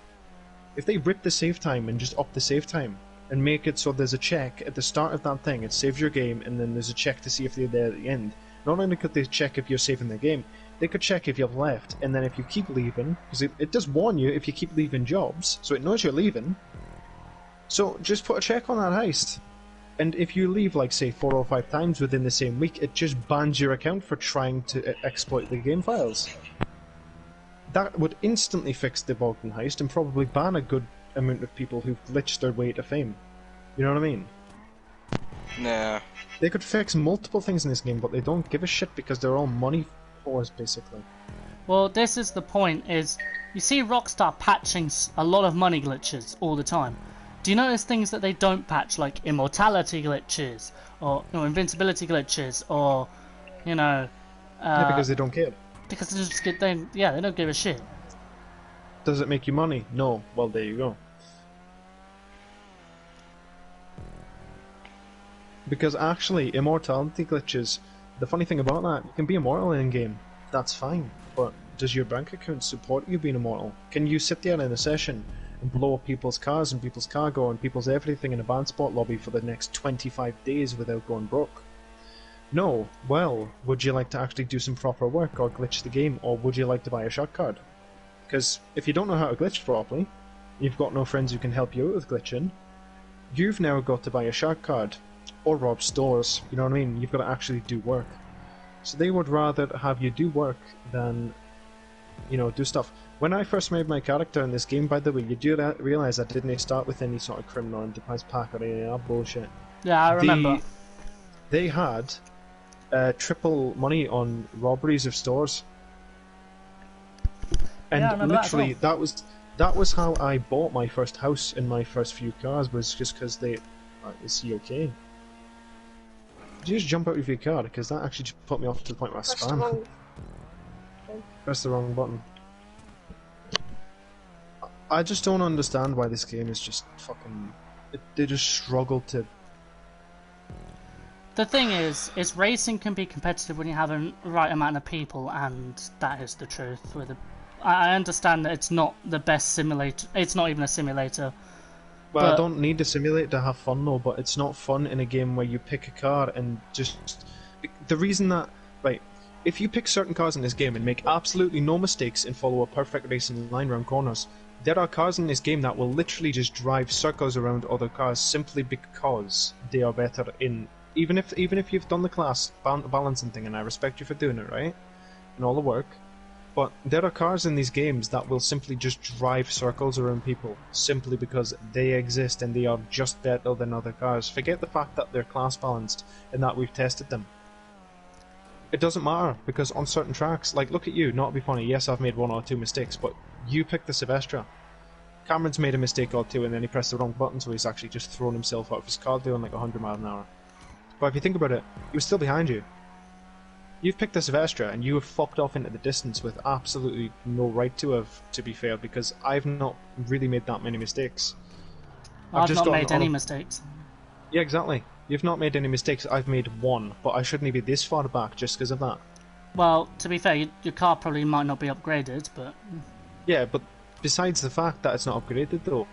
If they rip the save time and just up the save time and make it so there's a check at the start of that thing, it saves your game, and then there's a check to see if they're there at the end. Not only could they check if you're saving the game, they could check if you've left, and then if you keep leaving, because it does warn you if you keep leaving jobs, so it knows you're leaving. So just put a check on that heist. And if you leave, like, say, 4 or 5 times within the same week, it just bans your account for trying to exploit the game files. That would instantly fix the Bogdan heist and probably ban a good amount of people who've glitched their way to fame. You know what I mean? Nah. They could fix multiple things in this game, but they don't give a shit because they're all money whores, basically. Well, this is the point, is you see Rockstar patching a lot of money glitches all the time. Do you notice things that they don't patch, like immortality glitches, or invincibility glitches, or, you know... yeah, because they don't care. Because they just they don't give a shit. Does it make you money? No. Well, there you go. Because actually, immortality glitches, the funny thing about that, you can be immortal in-game. That's fine. But does your bank account support you being immortal? Can you sit there in a session and blow up people's cars and people's cargo and people's everything in a band spot lobby for the next 25 days without going broke? No. Well, would you like to actually do some proper work or glitch the game, or would you like to buy a shot card? Because if you don't know how to glitch properly, you've got no friends who can help you out with glitching, you've now got to buy a shot card or rob stores, you know what I mean? You've got to actually do work. So they would rather have you do work than, you know, do stuff. When I first made my character in this game, by the way, you do realise I didn't start with any sort of criminal enterprise pack or any of that bullshit. Yeah, I remember. They had triple money on robberies of stores. And yeah, I remember literally, that was how I bought my first house and my first few cars, was just because they... is he okay? Did you just jump out of your car? Because that actually just put me off to the point where I spam. Press the wrong button. I just don't understand why this game is just fucking... they just struggle to... The thing is racing can be competitive when you have a right amount of people, and that is the truth. I understand that it's not the best simulator, it's not even a simulator, Well, I But don't need to simulate to have fun though, but it's not fun in a game where you pick a car and just... The reason that... Right, if you pick certain cars in this game and make absolutely no mistakes and follow a perfect racing line around corners, there are cars in this game that will literally just drive circles around other cars simply because they are better in... Even if you've done the class balancing thing, and I respect you for doing it, right? And all the work. But there are cars in these games that will simply just drive circles around people simply because they exist and they are just better than other cars. Forget the fact that they're class balanced and that we've tested them. It doesn't matter, because on certain tracks, like look at you, not to be funny, yes I've made one or two mistakes, but you picked the Silvestre. Cameron's made a mistake or two and then he pressed the wrong button, so he's actually just thrown himself out of his car doing like 100 miles an hour. But if you think about it, he was still behind you. You've picked the Silvestre and you have fucked off into the distance with absolutely no right to have, to be fair, because I've not really made that many mistakes. I've not made any mistakes. Yeah, exactly. You've not made any mistakes, I've made one, but I shouldn't be this far back just because of that. Well, to be fair, your car probably might not be upgraded, but... Yeah, but besides the fact that it's not upgraded though,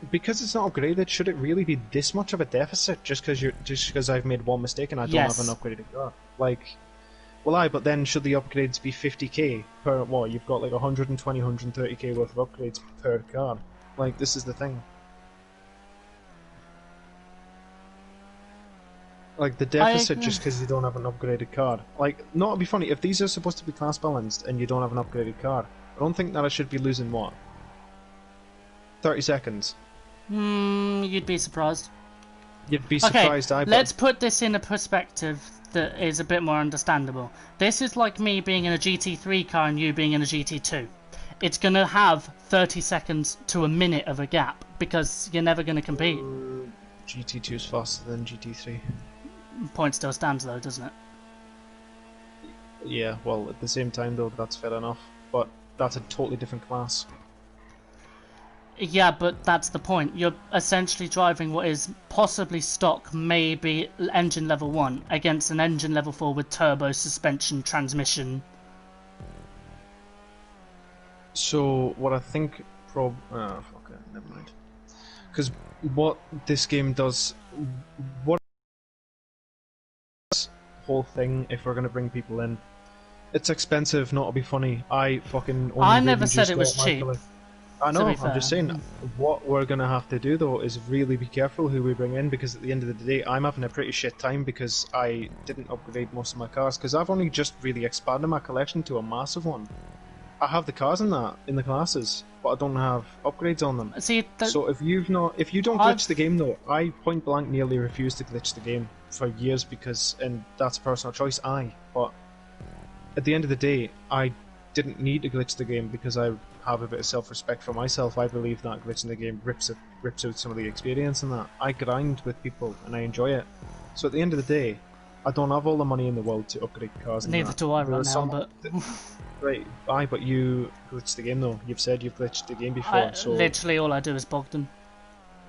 because it's not upgraded, should it really be this much of a deficit just because I've made one mistake and I don't have an upgraded car? Like, well, but then should the upgrades be 50k per, what, you've got like 120, 130k worth of upgrades per car. Like, this is the thing. Like, the deficit just because you don't have an upgraded car. Like, not to be funny, if these are supposed to be class balanced and you don't have an upgraded car, I don't think that I should be losing, what, 30 seconds? You'd be surprised. You'd be surprised, okay, let's put this in a perspective that is a bit more understandable. This is like me being in a GT3 car and you being in a GT2. It's going to have 30 seconds to a minute of a gap, because you're never going to compete. GT2 is faster than GT3. Point still stands though, doesn't it? Yeah, well, at the same time though, that's fair enough. But that's a totally different class. Yeah, but that's the point. You're essentially driving what is possibly stock, maybe engine level 1, against an engine level 4 with turbo, suspension, transmission. So, what I think fuck it, never mind. Because what this game does... What this whole thing, if we're going to bring people in, it's expensive, not to be funny. I never said it was cheap. I know, I'm just saying, what we're going to have to do though is really be careful who we bring in, because at the end of the day I'm having a pretty shit time because I didn't upgrade most of my cars, because I've only just really expanded my collection to a massive one. I have the cars in the classes, but I don't have upgrades on them. See, so if you don't glitch the game though, I point blank nearly refused to glitch the game for years because, and that's a personal choice, but at the end of the day, I didn't need to glitch the game because I have a bit of self-respect for myself. I believe that glitching the game rips out some of the experience and that. I grind with people and I enjoy it. So at the end of the day, I don't have all the money in the world to upgrade cars. Neither do I right now, but... Right, but you glitched the game though. You've said you've glitched the game before, so... Literally all I do is Bogdan.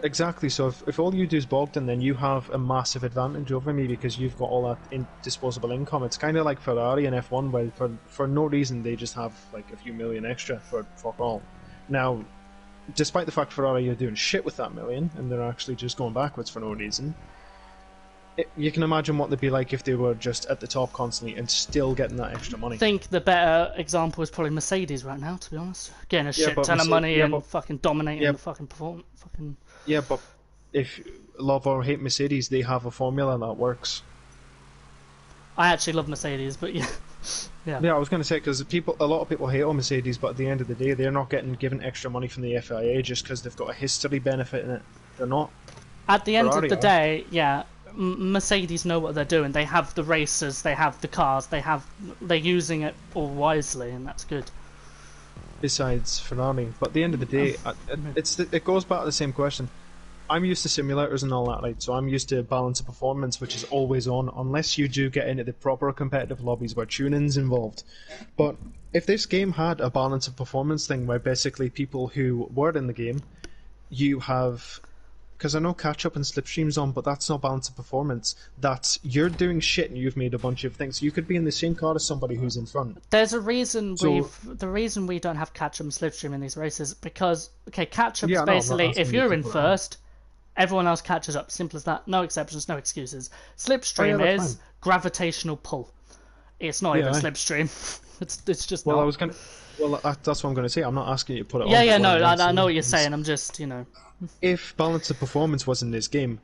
Exactly, so if all you do is Bogdan, then you have a massive advantage over me because you've got all that disposable income. It's kind of like Ferrari and F1, where for no reason they just have like a few million extra for fuck all. Now, despite the fact Ferrari are doing shit with that million, and they're actually just going backwards for no reason, you can imagine what they'd be like if they were just at the top constantly and still getting that extra money. I think the better example is probably Mercedes right now, to be honest. Getting a shit ton of money and fucking dominating the fucking performance. Yeah, but if love or hate Mercedes, they have a formula that works. I actually love Mercedes, but yeah. Yeah, I was going to say, because a lot of people hate on Mercedes, but at the end of the day, they're not getting given extra money from the FIA just because they've got a history benefit in it. They're not. At the end of the day, yeah, Mercedes know what they're doing. They have the racers, they have the cars, they're using it all wisely, and that's good. Besides Ferrari, but at the end of the day, it goes back to the same question. I'm used to simulators and all that, right? So I'm used to balance of performance, which is always on, unless you do get into the proper competitive lobbies where tuning's involved. But if this game had a balance of performance thing, where basically people who were in the game, you have because I know catch up and slipstream's on, but that's not balance of performance. That's you're doing shit and you've made a bunch of things. You could be in the same car as somebody who's in front. There's a reason the reason we don't have catch up and slipstream in these races because catch up is basically if you're in first, everyone else catches up. Simple as that. No exceptions, no excuses. Slipstream is gravitational pull. It's not even slipstream. It's just not. That's what I'm going to say. I'm not asking you to put it on. I know what you're saying. I'm just, If balance of performance was in this game,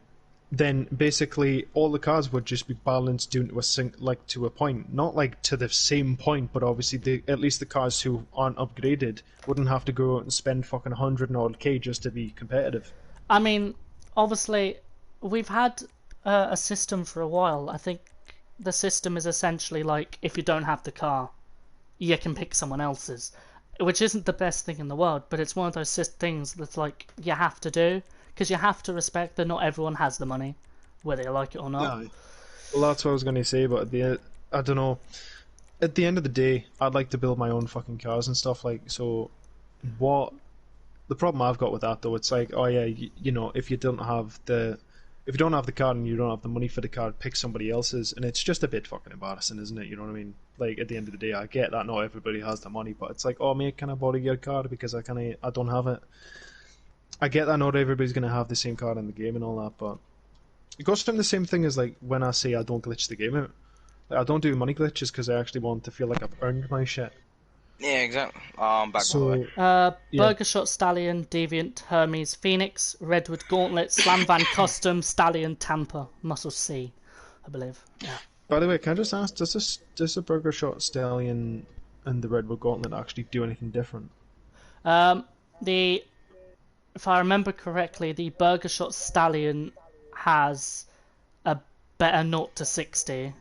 then basically all the cars would just be balanced down to to a point. Not like to the same point, but obviously at least the cars who aren't upgraded wouldn't have to go out and spend fucking 100 and odd K just to be competitive. I mean, obviously, we've had a system for a while. I think the system is essentially like if you don't have the car, you can pick someone else's, which isn't the best thing in the world, but it's one of those things that's like you have to do because you have to respect that not everyone has the money, whether you like it or not. Yeah. Well, that's what I was going to say, but I don't know. At the end of the day, I'd like to build my own fucking cars and stuff so. What the problem I've got with that though, it's like, oh yeah, if you don't have the car and you don't have the money for the car, pick somebody else's, and it's just a bit fucking embarrassing, isn't it? You know what I mean? Like at the end of the day, I get that not everybody has the money, but it's like, oh mate, can I borrow your car because I don't have it. I get that not everybody's gonna have the same car in the game and all that, but it goes from the same thing as like when I say I don't glitch the game out. Like, I don't do money glitches because I actually want to feel like I've earned my shit. Yeah, exactly. Back So, Burger Shot Stallion, Deviant, Hermes, Phoenix, Redwood Gauntlet, Slam Van Custom, Stallion, Tampa, Muscle C, I believe. Yeah. By the way, can I just ask, does the Burger Shot Stallion and the Redwood Gauntlet actually do anything different? If I remember correctly, the Burger Shot Stallion has a better 0 to 60,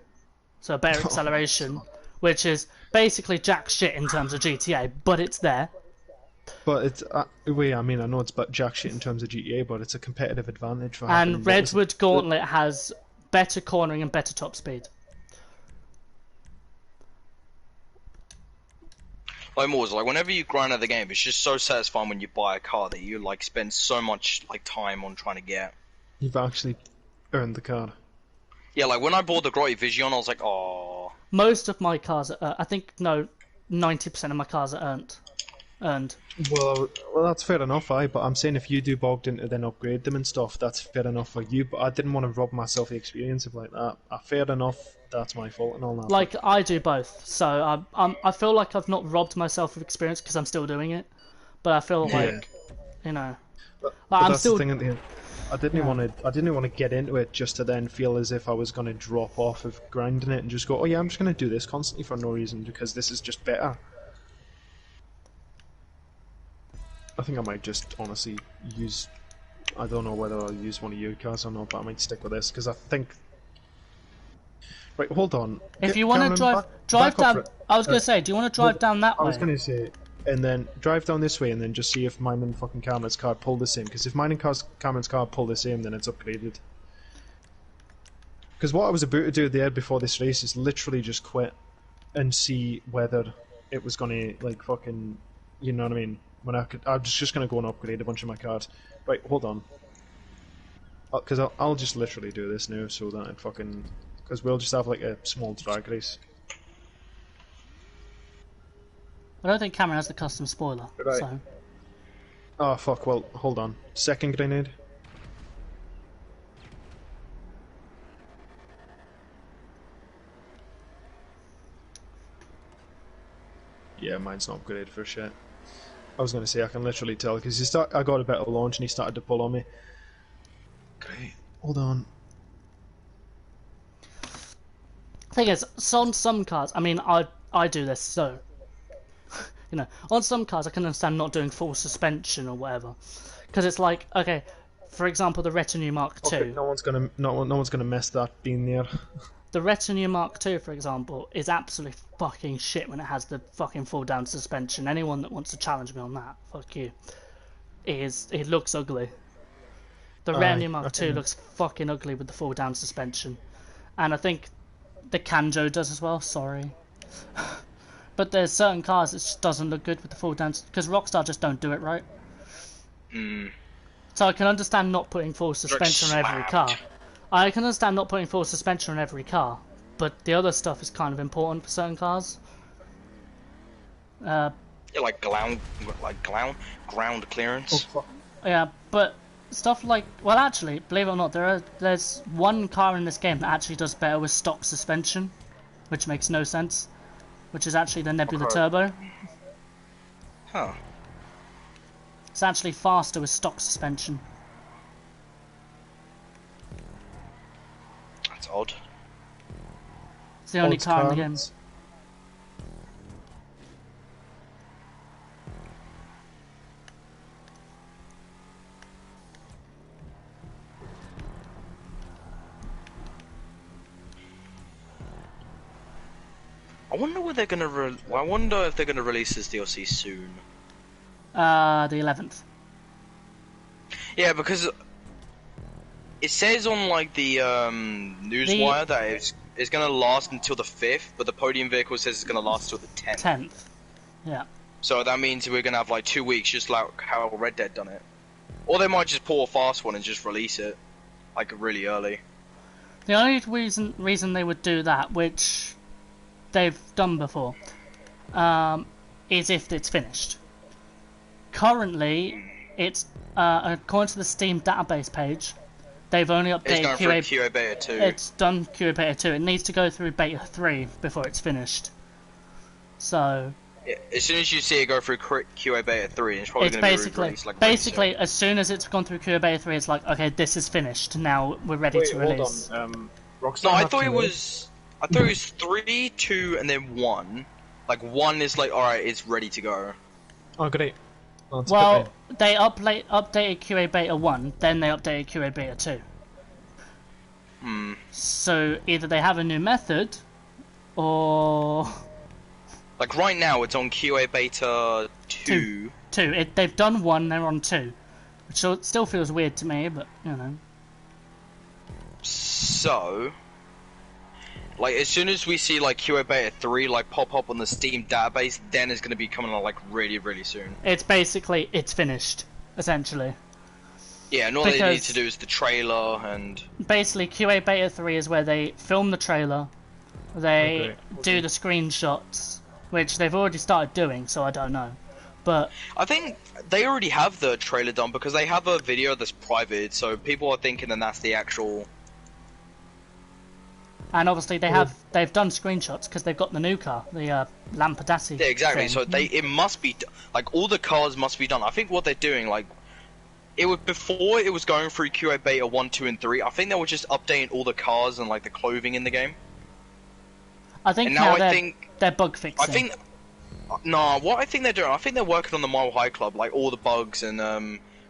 so a better acceleration, which is basically jack shit in terms of GTA, but it's there. But it's I know it's jack shit in terms of GTA, but it's a competitive advantage for. And Redwood Gauntlet has better cornering and better top speed. Like Moors, like whenever you grind out the game, it's just so satisfying when you buy a car that you like spend so much like time on trying to get. You've actually earned the car. Yeah, like when I bought the Grotti Vision, I was like, oh. Most of my cars are, 90% of my cars are earned. Well, that's fair enough, but I'm saying if you do bogged into then upgrade them and stuff, that's fair enough for you, but I didn't want to rob myself the experience of like that. Fair enough, that's my fault and all that. Like, I do both, so I feel like I've not robbed myself of experience because I'm still doing it, but I feel like, But I'm that's still... the thing at the end. I didn't want to get into it just to then feel as if I was going to drop off of grinding it and just go, oh yeah, I'm just going to do this constantly for no reason because this is just better. I think I might just honestly use... I don't know whether I'll use one of your cars or not, but I might stick with this because I think... Right, hold on. If you want to drive down... I was going to say, do you want to drive down that way? I was going to say... And then drive down this way and then just see if mine and fucking Cameron's car pull the same. Because if mine and Cameron's car pull the same, then it's upgraded. Because what I was about to do there before this race is literally just quit and see whether it was going to, like, fucking... You know what I mean? When I was just going to go and upgrade a bunch of my cars. Right, hold on. Because I'll just literally do this now so that it fucking... Because we'll just have, like, a small drag race. I don't think Cameron has the custom spoiler, right. So... Oh fuck, well, hold on. Second grenade. Yeah, mine's not upgraded for shit. I was gonna say, I can literally tell, because I got a better launch and he started to pull on me. Great, hold on. Thing is, on some cars, I mean, I do this, so... on some cars I can understand not doing full suspension or whatever, because it's like, okay, for example, the Retinue Mark II. Okay, no one's gonna mess that being there. The Retinue Mark II, for example, is absolutely fucking shit when it has the fucking full down suspension. Anyone that wants to challenge me on that, fuck you. It looks ugly. The Retinue Mark II looks fucking ugly with the full down suspension, and I think the Kanjo does as well. Sorry. But there's certain cars that just doesn't look good with the full down, because Rockstar just don't do it right. So I can understand not putting full suspension on every car. I can understand not putting full suspension on every car, but the other stuff is kind of important for certain cars. Yeah, like ground clearance. Oh, fuck. Yeah, but stuff like, well, actually, believe it or not, there's one car in this game that actually does better with stock suspension, which makes no sense, which is actually the Nebula Okay. Turbo. Huh. It's actually faster with stock suspension. That's odd. It's the only Odds car in the game. cards. I wonder where they're gonna. I wonder if they're gonna release this DLC soon. The 11th. Yeah, because it says on like the newswire that it's gonna last until the 5th, but the podium vehicle says it's gonna last till the 10th. 10th. Yeah. So that means we're gonna have like 2 weeks, just like how Red Dead done it. Or they might just pull a fast one and just release it, like really early. The only reason they would do that, which they've done before, is if it's finished. Currently, it's according to the Steam database page, they've only It's updated going through QA Beta 2. It's done QA Beta 2. It needs to go through Beta 3 before it's finished. So Yeah, as soon as you see it go through QA Beta 3, it's probably it's going to be basically released like really basically soon. as soon as it's gone through QA Beta 3, it's like, okay, this is finished. Now we're ready Wait, to hold release. on. Rockstar No, I have thought to it wait. was. I thought it was 3, 2, and then 1. Like 1 is like, alright, it's ready to go. Oh, great. Oh, it's Well, good they updated QA Beta 1, then they updated QA Beta 2. Hmm. So either they have a new method, or Like right now, it's on QA Beta 2. 2. They've done 1, they're on 2. Which still feels weird to me, but, you know. So, like as soon as we see like QA Beta 3 like pop up on the Steam database, then it's going to be coming out like really, really soon. It's basically, it's finished, essentially. Yeah, and all they need Because- to do is the trailer and Basically, QA Beta 3 is where they film the trailer, they Okay. do the screenshots, which they've already started doing, so I don't know. But I think they already have the trailer done because they have a video that's private, so people are thinking that that's the actual. and obviously they've done screenshots because they've got the new car, the Lampadassi. Yeah, exactly. thing. So it must be like all the cars must be done. I think what they're doing, like, it was before it was going through QA Beta 1, 2, and 3. I think they were just updating all the cars and like the clothing in the game. I think And now now I they're bug fixing. I think. No, what I think they're doing, I think they're working on the Mile High Club, like all the bugs and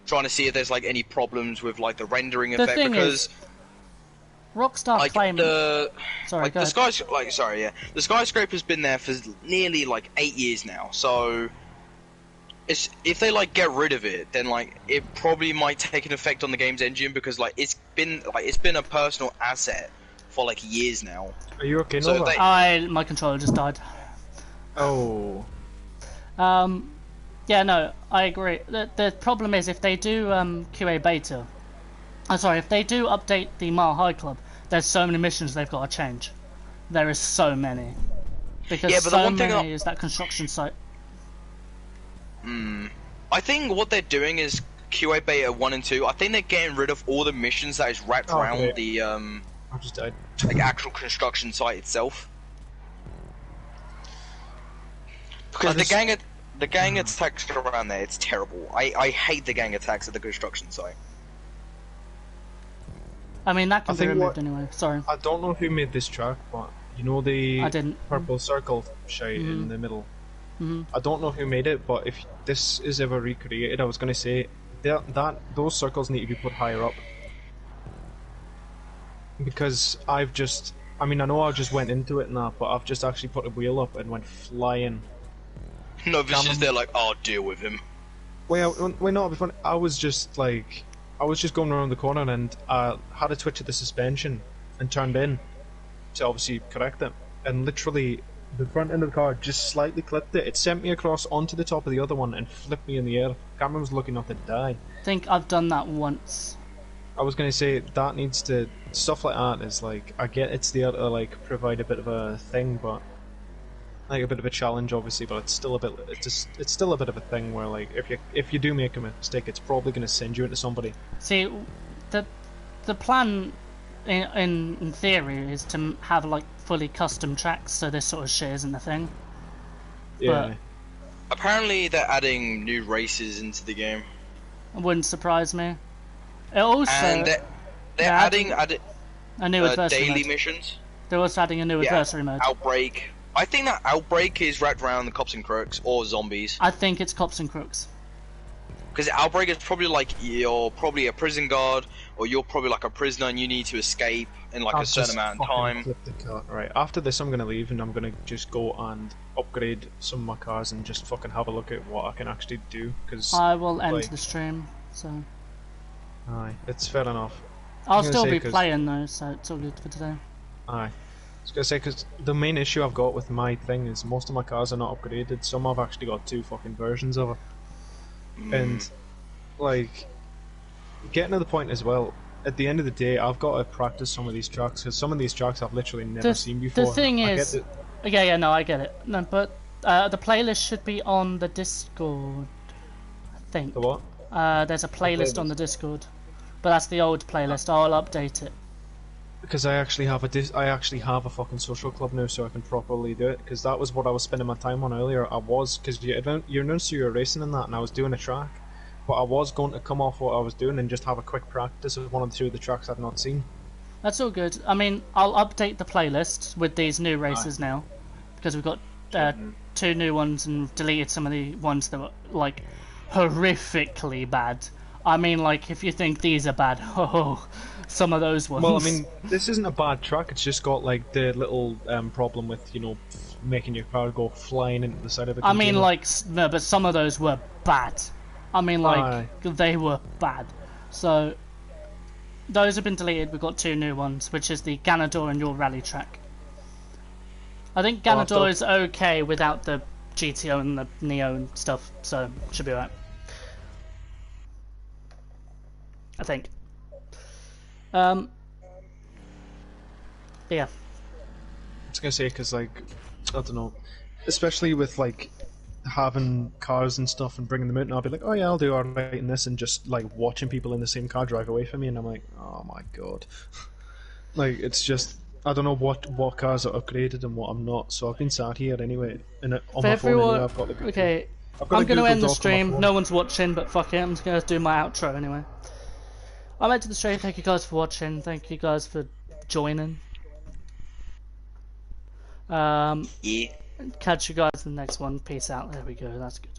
trying to see if there's like any problems with like the rendering The effect thing because is, Rockstar like claim. the Sorry, like go the ahead. the skyscraper's been there for nearly like 8 years now. So if they like get rid of it, then like it probably might take an effect on the game's engine because like it's been a personal asset for like years now. Are you okay, So Nova? My controller just died. Oh. Yeah, no, I agree. The problem is if they do QA beta, if they do update the Mile High Club, there's so many missions they've got to change. There is so many because Yeah, but the so one thing many is that construction site. I think what they're doing is QA Beta 1 and 2. I think they're getting rid of all the missions that is wrapped Oh, around okay. the I just died. like actual construction site itself. Because the gang attacks around there, it's terrible. I hate the gang attacks at the construction site. I mean that can I be think removed what- anyway. Sorry, I don't know who made this track, but you know the I didn't. purple circle shite in the middle. Mhm. I don't know who made it, but if this is ever recreated, I was going to say those circles need to be put higher up. Because I know I just went into it and that, but I've just actually put a wheel up and went flying. No, it's just they're like, oh, deal with him. Well, not before. I was just going around the corner and had a twitch of the suspension and turned in to obviously correct it. And literally, the front end of the car just slightly clipped it. It sent me across onto the top of the other one and flipped me in the air. Camera was lucky not to die. I think I've done that once. I was going to say that needs to stuff like that is like I get it's there to like provide a bit of a thing, but like a bit of a challenge, obviously. But it's still a bit it's still a bit of a thing where like if you do make a mistake, it's probably going to send you into somebody. See, the plan in theory is to have like fully custom tracks, so this sort of shit isn't a thing. Yeah. Apparently, they're adding new races into the game. It wouldn't surprise me. It also And they're adding a new adversary daily mode. missions. They're also adding a new adversary mode. Outbreak. I think that Outbreak is wrapped around the cops and crooks or zombies. I think it's cops and crooks. Because Outbreak is probably like you're probably a prison guard, or you're probably like a prisoner and you need to escape in like a certain amount of time. Right, after this I'm going to leave and I'm going to just go and upgrade some of my cars and just fucking have a look at what I can actually do. Cause, I will end like, the stream, so... Aye, it's fair enough. I'll still be playing though, so it's all good for today. Aye. I was going to say, because the main issue I've got with my thing is most of my cars are not upgraded. Some I've actually got 2 fucking versions of it. And, like, getting to the point as well, at the end of the day, I've got to practice some of these tracks, because some of these tracks I've literally never seen before. The thing is... Yeah, no, I get it. No, but the playlist should be on the Discord, I think. The what? There's a playlist on the Discord. But that's the old playlist, I'll update it. Because I actually have a fucking social club now, so I can properly do it. Because that was what I was spending my time on earlier. Because you announced you were racing in that, and I was doing a track. But I was going to come off what I was doing and just have a quick practice of one or two of the tracks I've not seen. That's all good. I mean, I'll update the playlist with these new races now. Because we've got 2 new ones and deleted some of the ones that were, like, horrifically bad. I mean, like, if you think these are bad, some of those ones. Well, I mean, this isn't a bad track, it's just got, like, the little problem with, you know, making your car go flying into the side of a container. I mean, like, no, but some of those were bad. I mean, like, they were bad. So, those have been deleted, we've got 2 new ones, which is the Ganador and your rally track. I think Ganador is okay without the GTO and the Neo and stuff, so should be alright. I think. Yeah. I was gonna say, because, like, I don't know, especially with, like, having cars and stuff and bringing them out, and I'll be like, oh yeah, I'll do alright in this, and just, like, watching people in the same car drive away from me, and I'm like, oh my god. Like, it's just, I don't know what cars are upgraded and what I'm not, so I've been sat here anyway, and on my phone anyway, I've got the Google. Okay, I'm going to end the stream, no one's watching, but fuck it, I'm just going to do my outro anyway. I'm end to the stream, thank you guys for watching, thank you guys for joining. Yeah. Catch you guys in the next one, peace out, there we go, that's good.